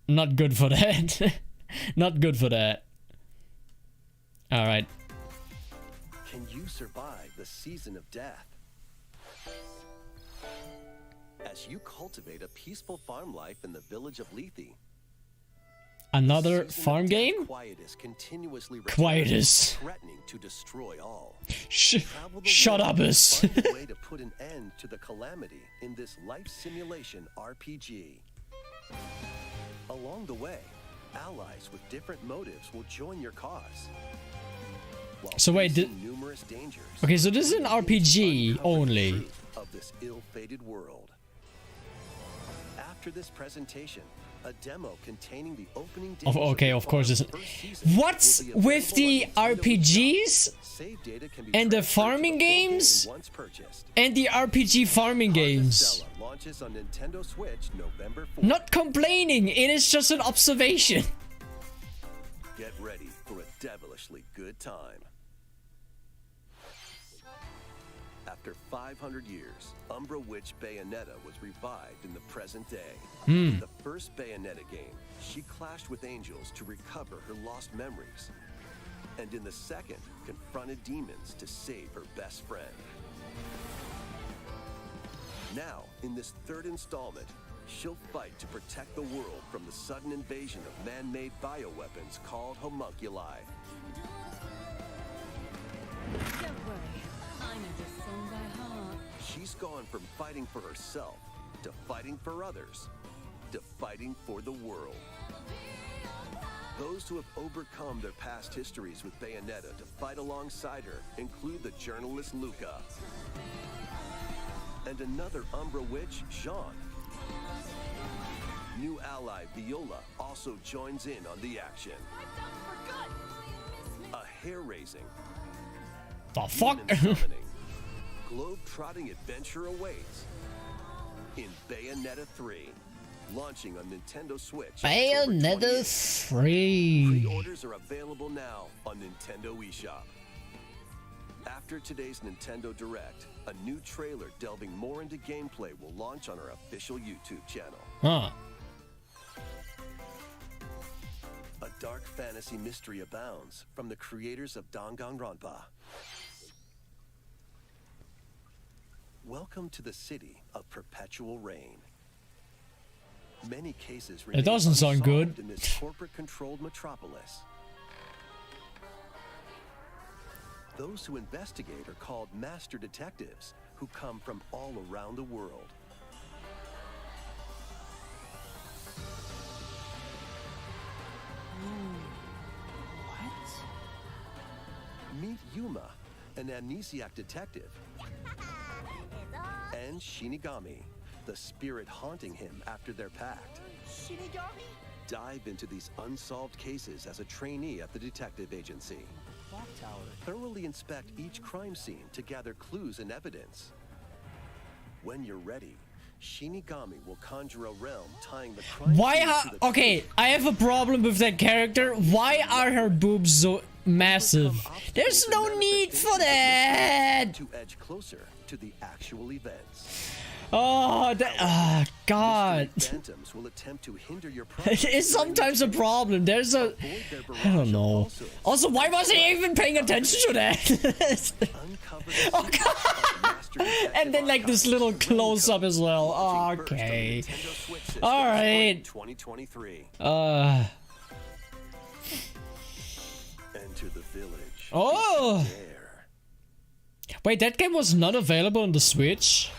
Not good for that. Not good for that. Alright. Can you survive the season of death? As you cultivate a peaceful farm life in the village of Lethe. Another farm game? Quietus continuously Quietus. threatening to destroy all. Shut up, us. Find a way to put an end to the calamity in this life simulation RPG. Along the way, allies with different motives will join your cause. So wait, numerous dangers. Okay, so this is an RPG only. Of this ill-fated world. After this presentation, a demo containing the opening Okay, of course. What's with the RPGs and the farming games and the RPG farming games? Launches on Nintendo Switch November 4th. Not complaining, it is just an observation. Get ready for a devilishly good time. After 500 years, Umbra Witch Bayonetta was revived in the present day. In the first Bayonetta game, she clashed with angels to recover her lost memories. And in the second, confronted demons to save her best friend. Now, in this third installment, she'll fight to protect the world from the sudden invasion of man-made bioweapons called homunculi. Don't worry, I know this song by heart. She's gone from fighting for herself to fighting for others to fighting for the world. Those who have overcome their past histories with Bayonetta to fight alongside her include the journalist Luca and another Umbra witch, Jean. New ally Viola also joins in on the action. A hair-raising, The fuck? globe-trotting adventure awaits in Bayonetta 3, launching on Nintendo Switch. Bayonetta 3. Pre-orders are available now on Nintendo eShop. After today's Nintendo Direct, a new trailer delving more into gameplay will launch on our official YouTube channel. Huh. A dark fantasy mystery abounds from the creators of Danganronpa. Welcome to the city of perpetual rain. Many cases remain doesn't sound good. unsolved in this corporate-controlled metropolis. Those who investigate are called master detectives, who come from all around the world. Meet Yuma, an amnesiac detective, and Shinigami, the spirit haunting him after their pact. Shinigami? Dive into these unsolved cases as a trainee at the detective agency. Clock tower. Thoroughly inspect each crime scene to gather clues and evidence. When you're ready, Shinigami will conjure a realm tying the crime Why scene to the okay, I have a problem with that character. Why are her boobs so massive? There's no need for that. to edge closer to the actual events. Oh, God. Phantoms will attempt to hinder your progress. It's sometimes a problem. There's a... I don't know. Also, why wasn't he even paying attention to that? Oh, God. And then, like, this little close-up as well. Okay. Alright. 2023. Enter the village. Oh! Wait, that game was not available on the Switch?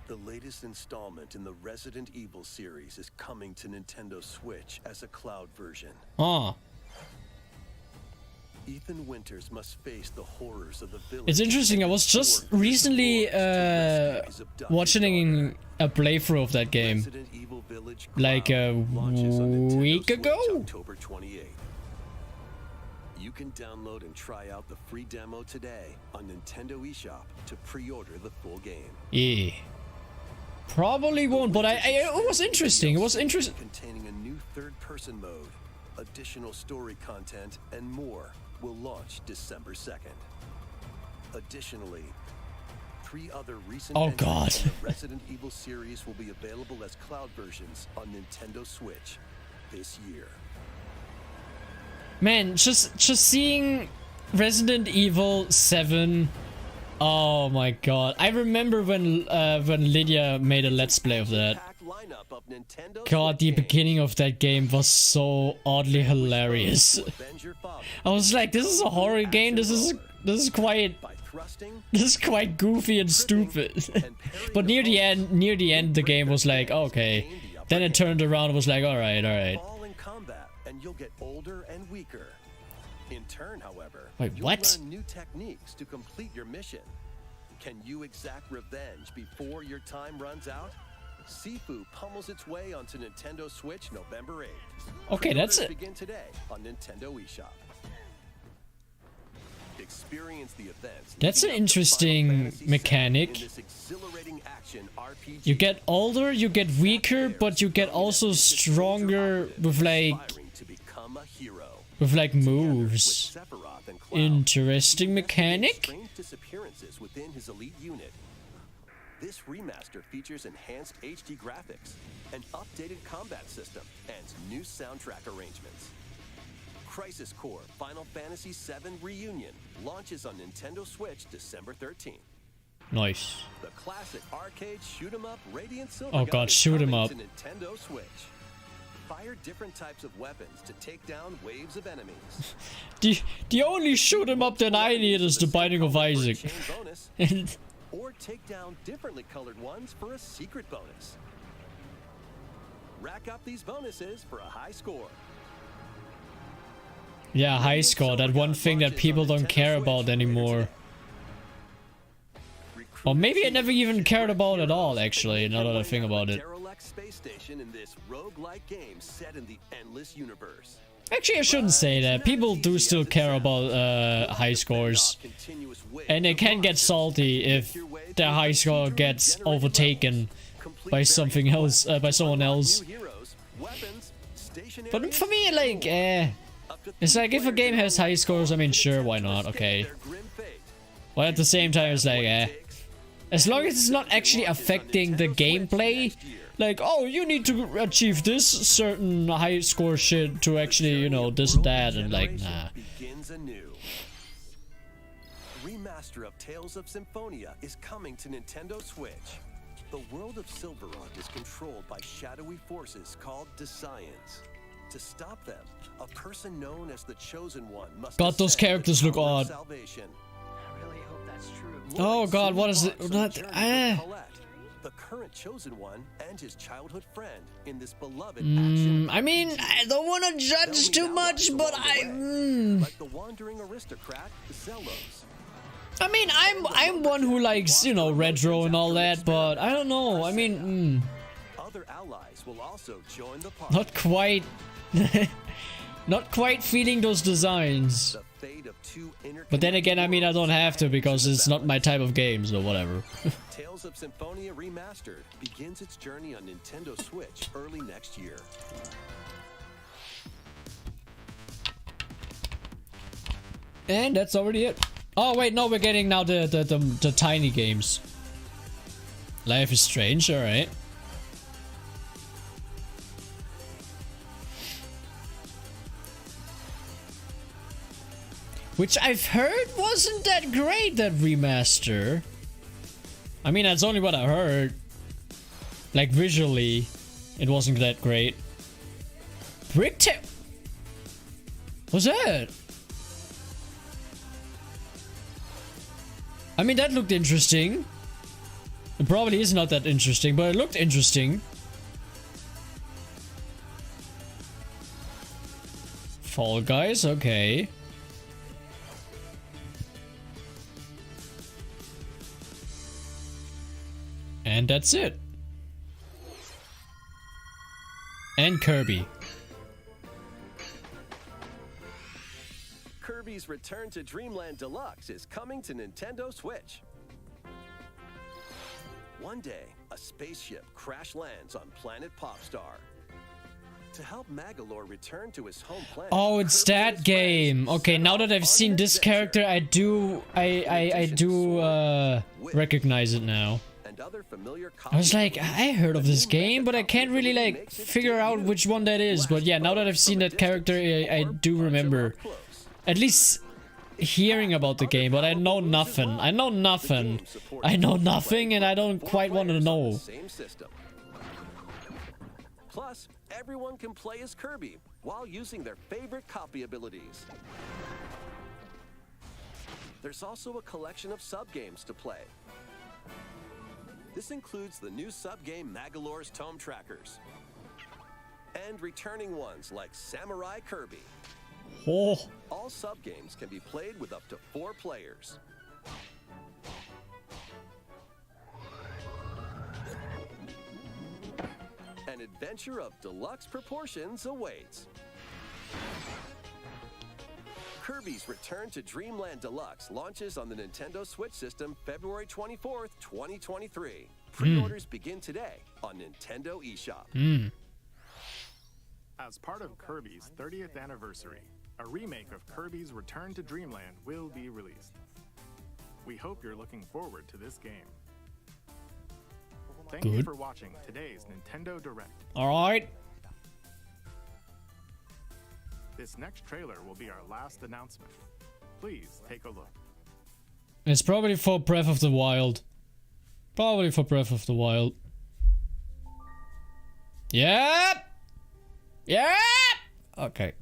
The latest installment in the Resident Evil series is coming to Nintendo Switch as a cloud version. Oh. Ethan Winters must face the horrors of the village. It's interesting, I was just recently watching a playthrough of that game. Resident Evil Village Like a week ago? October 28th. You can download and try out the free demo today on Nintendo eShop to pre-order the full game. Yeah. Probably won't, but it was interesting. It was interesting. Containing a new third-person mode, additional story content, and more will launch December 2nd. Additionally, 3 other recent God. entries in the Resident Evil series will be available as cloud versions on Nintendo Switch. this year. Man, just seeing Resident Evil 7. Oh my god. I remember when Lydia made a let's play of that. God, the beginning of that game was so oddly hilarious. I was like, this is a horror game. This is quite goofy and stupid. But near the end the game was like, okay. Then it turned around and was like, all right. Fall in combat and you'll get older and weaker. In turn, however, wait, you'll what? learn new techniques to complete your mission. Can you exact revenge before your time runs out? Sifu pummels its way onto Nintendo Switch November 8th. Okay, that's it. Begin today on Nintendo eShop. Experience the events. That's an interesting mechanic. You get older, you get weaker, but you get also stronger with like moves. Interesting mechanic. Disappearances within his elite unit. This remaster features enhanced HD graphics, an updated combat system, and new soundtrack arrangements. Crisis Core Final Fantasy VII Reunion launches on Nintendo Switch December 13th. Nice. The classic arcade shoot 'em up Radiant Silver Oh god, shoot 'em up. to Nintendo Switch. Fire different types of weapons to take down waves of enemies. The only shoot 'em up that I need is the Binding of Isaac. Or take down differently colored ones for a secret bonus. Rack up these bonuses for a high score. Yeah, high score, that one thing that people don't care about anymore. Or maybe I never even cared about at all, actually, now that I think about it. Space station in this roguelike game set in the endless universe. Actually, I shouldn't say that. People do still care about high scores. And they can get salty if their high score gets overtaken by something else, by someone else. But for me, like, it's like if a game has high scores, I mean, sure, why not? Okay. But at the same time, it's like, as long as it's not actually affecting the gameplay, like, oh, you need to achieve this certain high score shit to actually, you know, this and that, and like, nah. Remaster of Tales of Symphonia is coming to Nintendo Switch. The world of Silverrod is controlled by shadowy forces called Descience. To stop them, a person known as the Chosen One must God, those characters look odd. Salvation. I really hope that's true. Oh god, what is it? The current Chosen One and his childhood friend in this beloved action. I mean, I don't want to judge too much, but like the wandering aristocrat, Zelos. I mean, I'm one who likes, you know, retro and all that, but I don't know. I mean, Other allies will also join the party. not quite, not quite feeling those designs. The fate of two But then again, I mean, I don't have to because it's not my type of game, so whatever. Tales of Symphonia Remastered begins its journey on Nintendo Switch early next year. And that's already it. Oh wait, no, we're getting now the tiny games. Life is Strange, alright. Which I've heard wasn't that great, that remaster. I mean, that's only what I heard. Like, visually, it wasn't that great. Bricktail. What's that? I mean, that looked interesting. It probably is not that interesting, but it looked interesting. Fall Guys, okay. And that's it. And Kirby. Kirby's Return to Dreamland Deluxe is coming to Nintendo Switch. One day, a spaceship crash lands on planet Popstar. To help Magalore return to his home planet. Oh, it's that game. Okay, now that I've seen this character, I do recognize it now. And and other familiar I was like, copies I heard of the this new game, but I mega can't copy really like makes its figure out debut. which one that is. But yeah, now that I've seen that character, I do remember at least hearing about the game, but I know nothing. I know nothing. I know nothing, and I don't quite want to know. Same system. Plus, everyone can play as Kirby while using their favorite copy abilities. There's also a collection of sub-games to play. This includes the new sub-game Magolor's Tome Trackers. And returning ones like Samurai Kirby. Oh. All sub-games can be played with up to 4 players. An adventure of deluxe proportions awaits. Kirby's Return to Dreamland Deluxe launches on the Nintendo Switch system February 24th, 2023. Pre-orders begin today on Nintendo eShop. As part of Kirby's 30th anniversary, a remake of Kirby's Return to Dreamland will be released. We hope you're looking forward to this game. Thank you for watching today's Nintendo Direct. Alright. This next trailer will be our last announcement. Please take a look. It's probably for Breath of the Wild. Probably for Breath of the Wild. Yep! Yep! Okay.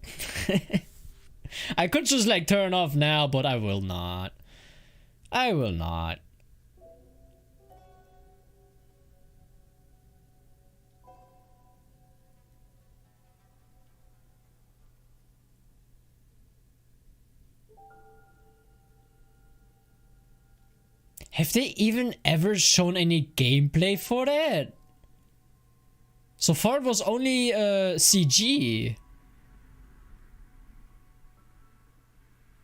I could just like turn off now, but I will not. I will not. Have they even ever shown any gameplay for that? So far it was only CG.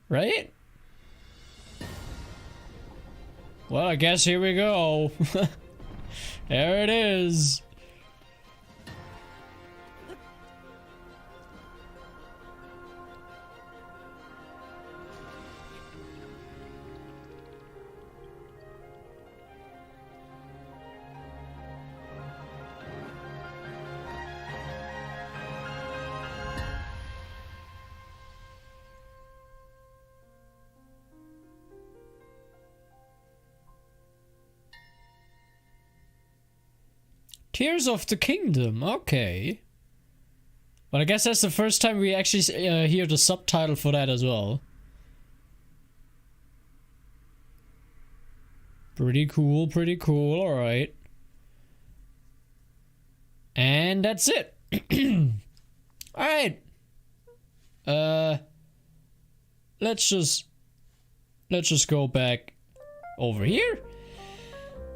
Right? Well, I guess here we go. There it is. Tears of the Kingdom, okay. But I guess that's the first time we actually hear the subtitle for that as well. Pretty cool, alright. And that's it. Alright. Let's just go back over here.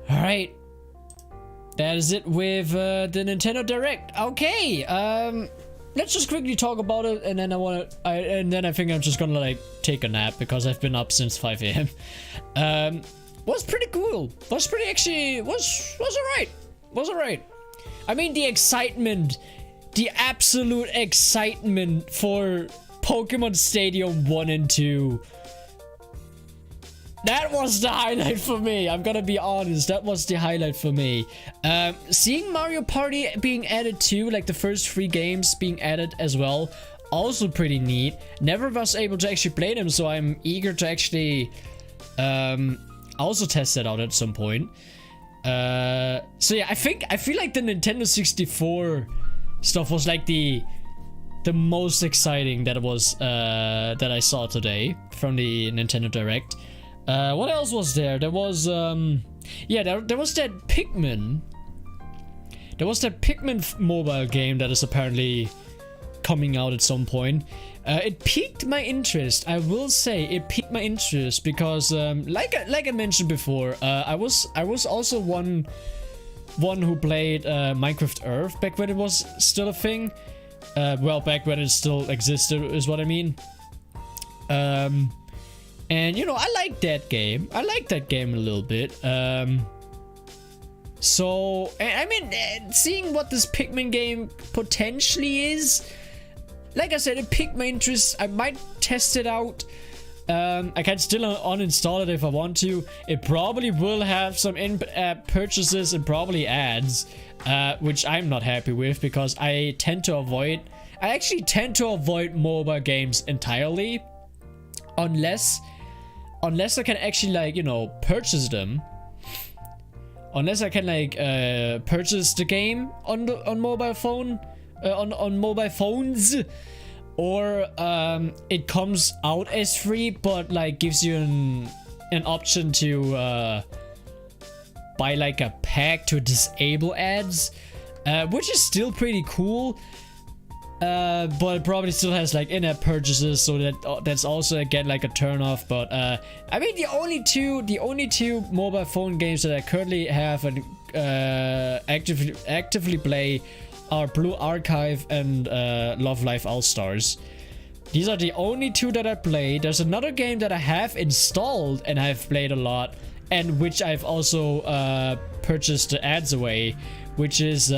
Alright. That is it with the Nintendo Direct. Okay, let's just quickly talk about it, and then I think I'm just gonna like take a nap because I've been up since 5 AM. Was pretty cool. Was pretty actually was alright. Was alright. I mean, the excitement, the absolute excitement for Pokemon Stadium 1 and 2. That was the highlight for me. I'm gonna be honest. That was the highlight for me. Seeing Mario Party being added too, like the first 3 games being added as well, also pretty neat. Never was able to actually play them, so I'm eager to actually also test that out at some point. So yeah, I feel like the Nintendo 64 stuff was like the most exciting that was that I saw today from the Nintendo Direct. What else was there? There was, yeah, there was that Pikmin. There was that Pikmin mobile game that is apparently coming out at some point. It piqued my interest. I will say it piqued my interest because, like I mentioned before, I was also one who played Minecraft Earth back when it was still a thing. Well, back when it still existed is what I mean. And, you know, I like that game. I like that game a little bit. So, I mean, seeing what this Pikmin game potentially is, like I said, it piqued my interest. I might test it out. I can still uninstall it if I want to. It probably will have some in-app purchases and probably ads, which I'm not happy with because I actually tend to avoid mobile games entirely, unless I can actually, like, you know, purchase them. Unless I can, like, purchase the game on mobile phone, on mobile phones, or it comes out as free, but like gives you an option to buy like a pack to disable ads, which is still pretty cool. But it probably still has like in-app purchases, so that's also again like a turn off. But I mean, the only two mobile phone games that I currently have and actively play are Blue Archive and Love Live All Stars. These are the only two that I play. There's another game that I have installed and I've played a lot, and which I've also purchased the ads away, which is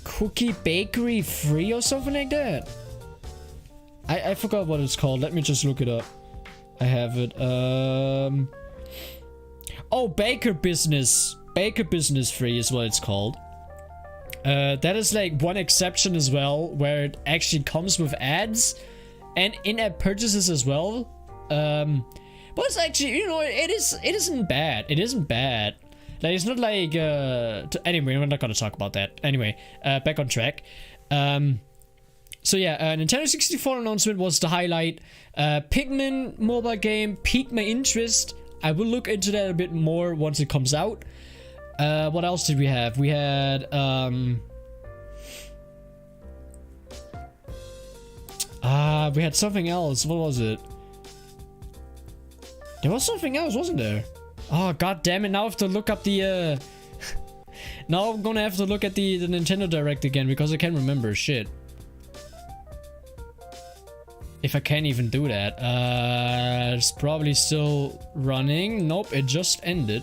Cookie Bakery Free or something like that. I forgot what it's called. Let me just look it up. I have it. Oh, Baker Business Free is what it's called. That is like one exception as well, where it actually comes with ads and in-app purchases as well. But it's actually, you know, it isn't bad. It isn't bad. Like, it's not like anyway, we're not gonna talk about that. Anyway, back on track. So yeah, Nintendo 64 announcement was the highlight. Pikmin mobile game piqued my interest. I will look into that a bit more once it comes out. What else did we have? We had we had something else. What was it? There was something else, wasn't there? Oh, god damn it. Now I have to look up the now I'm gonna have to look at the Nintendo Direct again because I can't remember shit. If I can't even do that. It's probably still running. Nope, it just ended.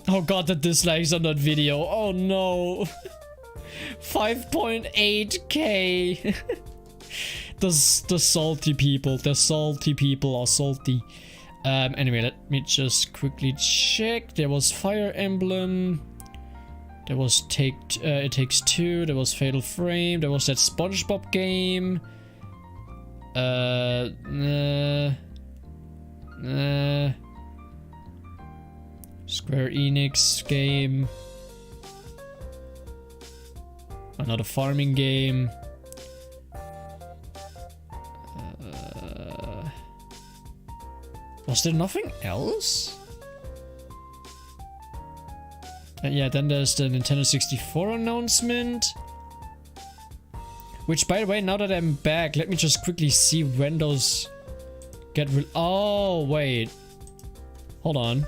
Oh god, the dislikes on that video. Oh no. 5.8k. The salty people. The salty people are salty. Anyway, let me just quickly check. There was Fire Emblem. There was It Takes Two. There was Fatal Frame. There was that SpongeBob game. Square Enix game. Another farming game. Was there nothing else? Yeah, then there's the Nintendo 64 announcement. Which, by the way, now that I'm back, let me just quickly see when those get oh, wait. Hold on.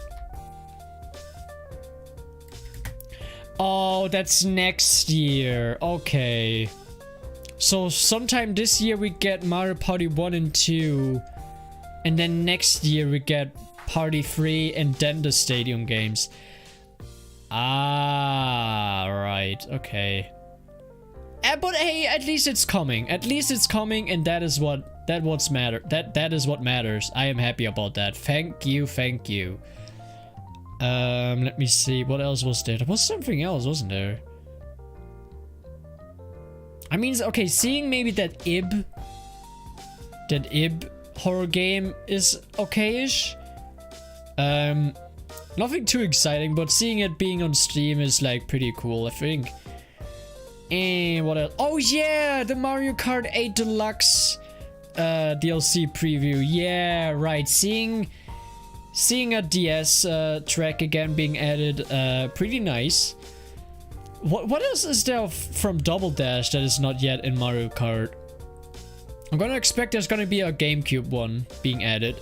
Oh, that's next year. Okay. So sometime this year we get Mario Party 1 and 2. And then next year we get Party 3 and then the Stadium games. Ah, right. Okay. But hey, at least it's coming. At least it's coming, and that is what matters. I am happy about that. Thank you, thank you. Let me see. What else was there? There was something else, wasn't there? I mean, okay, seeing maybe that Ib horror game is okay-ish. Nothing too exciting, but seeing it being on Steam is like pretty cool, I think. And what else? Oh yeah, the Mario Kart 8 Deluxe DLC preview. Yeah, right. Seeing a DS track again being added, pretty nice. What else is there from Double Dash that is not yet in Mario Kart? I'm gonna expect there's gonna be a GameCube one being added.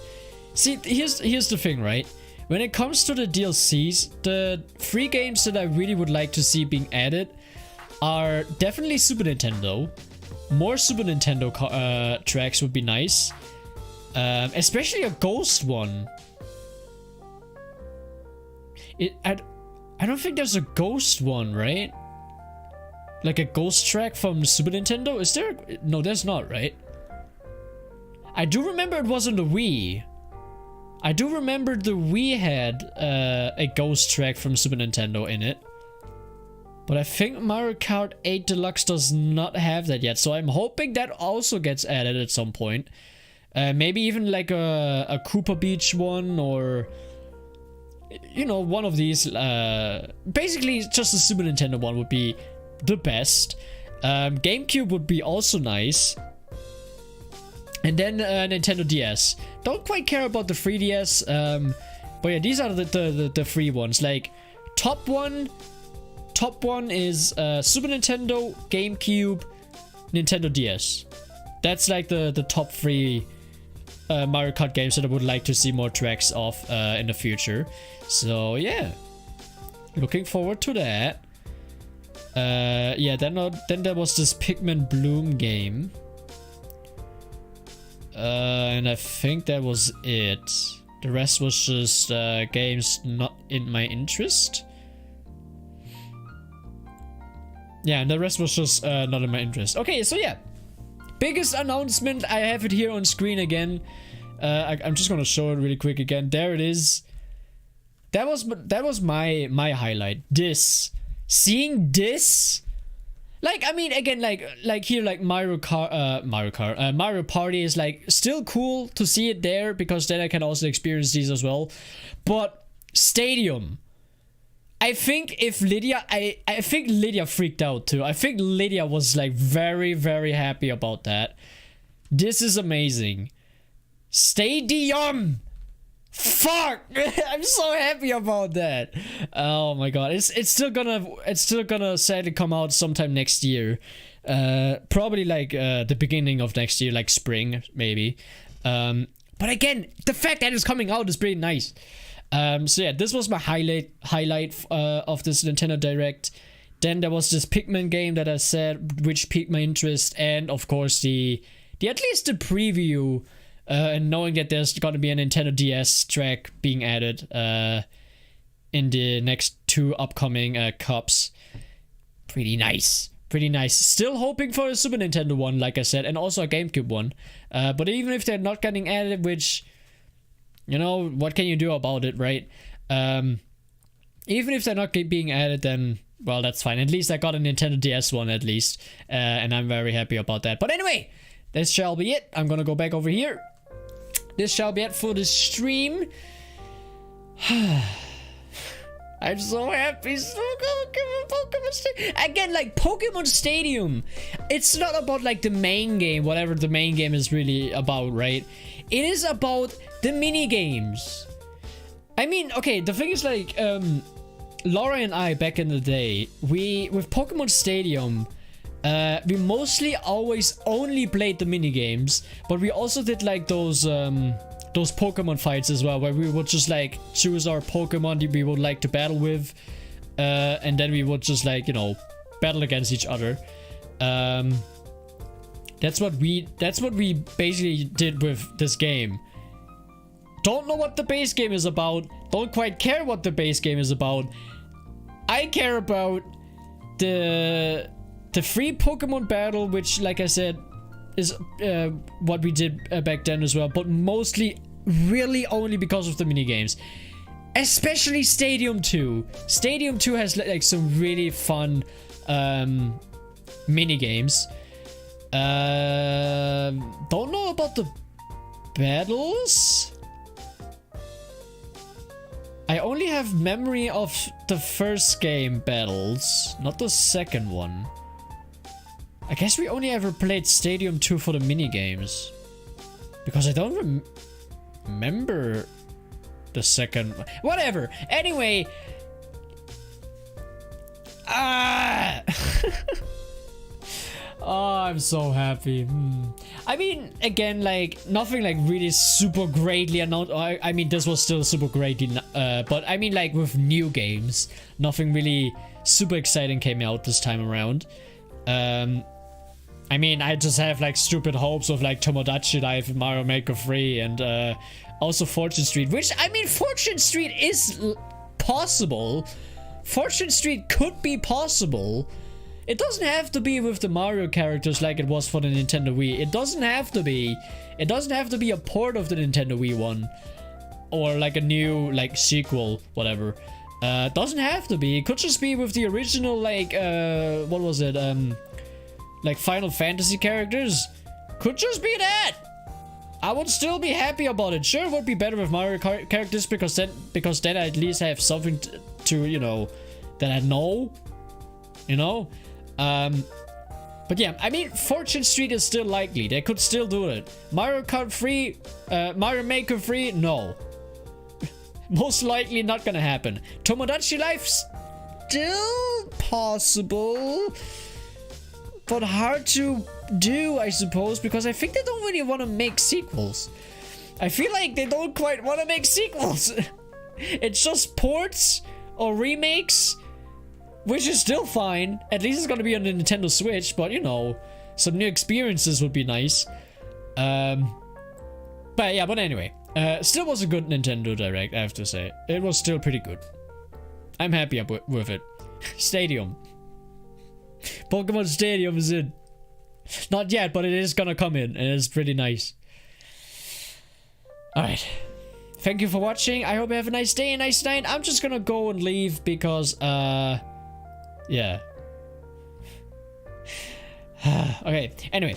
See, here's the thing, right? When it comes to the DLCs, the 3 games that I really would like to see being added are definitely Super Nintendo. More Super Nintendo tracks would be nice. Especially a Ghost one. I don't think there's a Ghost one, right? like a ghost track from Super Nintendo? Is there? No, there's not, right? I do remember it was on the Wii. I do remember the Wii had a ghost track from Super Nintendo in it. But I think Mario Kart 8 Deluxe does not have that yet. So I'm hoping that also gets added at some point. Maybe even like a Cooper Beach one, or... you know, one of these. Basically, just the Super Nintendo one would be the best. GameCube would be also nice. And then Nintendo DS. Don't quite care about the 3DS. But yeah, these are the free ones. Like, top one is Super Nintendo, GameCube, Nintendo DS. That's like the top 3 Mario Kart games that I would like to see more tracks of in the future. So yeah, looking forward to that. Yeah, then there was this Pikmin Bloom game. And I think that was it. The rest was just games not in my interest. Yeah, and the rest was just not in my interest. Okay, so yeah. Biggest announcement, I have it here on screen again. I'm just gonna show it really quick again. There it is. That was my highlight. Seeing this, like, I mean, again, like here, like Mario Party is like still cool to see it there, because then I can also experience these as well. But Stadium, I think if Lydia, I think Lydia freaked out too. I think Lydia was like very, very happy about that. This is amazing. Stadium! Fuck! I'm so happy about that. Oh my god. It's still gonna sadly come out sometime next year. Probably like the beginning of next year, like spring, maybe. But again, the fact that it's coming out is pretty nice. So yeah, this was my highlight of this Nintendo Direct. Then there was this Pikmin game that I said, which piqued my interest, and of course the at least the preview, and knowing that there's gonna be a Nintendo DS track being added in the next 2 upcoming cups. Pretty nice. Pretty nice. Still hoping for a Super Nintendo one, like I said, and also a GameCube one. But even if they're not getting added, which, you know, what can you do about it, right? Even if they're not being added, then, well, that's fine. At least I got a Nintendo DS one, at least. And I'm very happy about that. But anyway, this shall be it. I'm gonna go back over here. This shall be it for the stream. I'm so happy. So Pokemon Stadium. Again, like Pokemon Stadium. It's not about like the main game, whatever the main game is really about, right? It is about the mini games. I mean, okay, the thing is like, Laura and I back in the day, with Pokemon Stadium, we mostly always only played the mini games, but we also did like those Pokemon fights as well, where we would just like choose our Pokemon that we would like to battle with, and then we would just like, you know, battle against each other. That's what we basically did with this game. Don't know what the base game is about. Don't quite care what the base game is about. I care about the free Pokemon battle, which, like I said, is what we did back then as well, but mostly really only because of the mini games, especially Stadium 2. Stadium 2 has like some really fun mini games. Don't know about the battles. I only have memory of the first game battles, not the second one. I guess we only ever played Stadium 2 for the mini games, because I don't remember the second one. Whatever. Anyway. Oh, I'm so happy. I mean, again, like, nothing like really super greatly announced. I mean, this was still super greatly, but I mean, like, with new games, nothing really super exciting came out this time around. I mean, I just have like stupid hopes of like Tomodachi Life and Mario Maker 3, and also Fortune Street, which, I mean, Fortune Street is possible. Fortune Street could be possible. It doesn't have to be with the Mario characters like it was for the Nintendo Wii. It doesn't have to be. It doesn't have to be a port of the Nintendo Wii one. Or like a new like sequel, whatever. Doesn't have to be. It could just be with the original like what was it? Like Final Fantasy characters. Could just be that. I would still be happy about it. Sure, it would be better with Mario characters because then I at least have something to you know, that I know. You know? But yeah, I mean, Fortune Street is still likely. They could still do it. Mario Kart 3, Mario Maker 3, no. Most likely not gonna happen. Tomodachi Life, still possible. But hard to do, I suppose, because I think they don't really want to make sequels. I feel like they don't quite want to make sequels. It's just ports or remakes, which is still fine. At least it's gonna be on the Nintendo Switch, but you know, some new experiences would be nice. But yeah, but anyway. Still was a good Nintendo Direct, I have to say. It was still pretty good. I'm happy with it. Stadium. Pokemon Stadium is in. Not yet, but it is gonna come in, and it's pretty nice. Alright. Thank you for watching. I hope you have a nice day, a nice night. I'm just gonna go and leave because, yeah. Okay, anyway.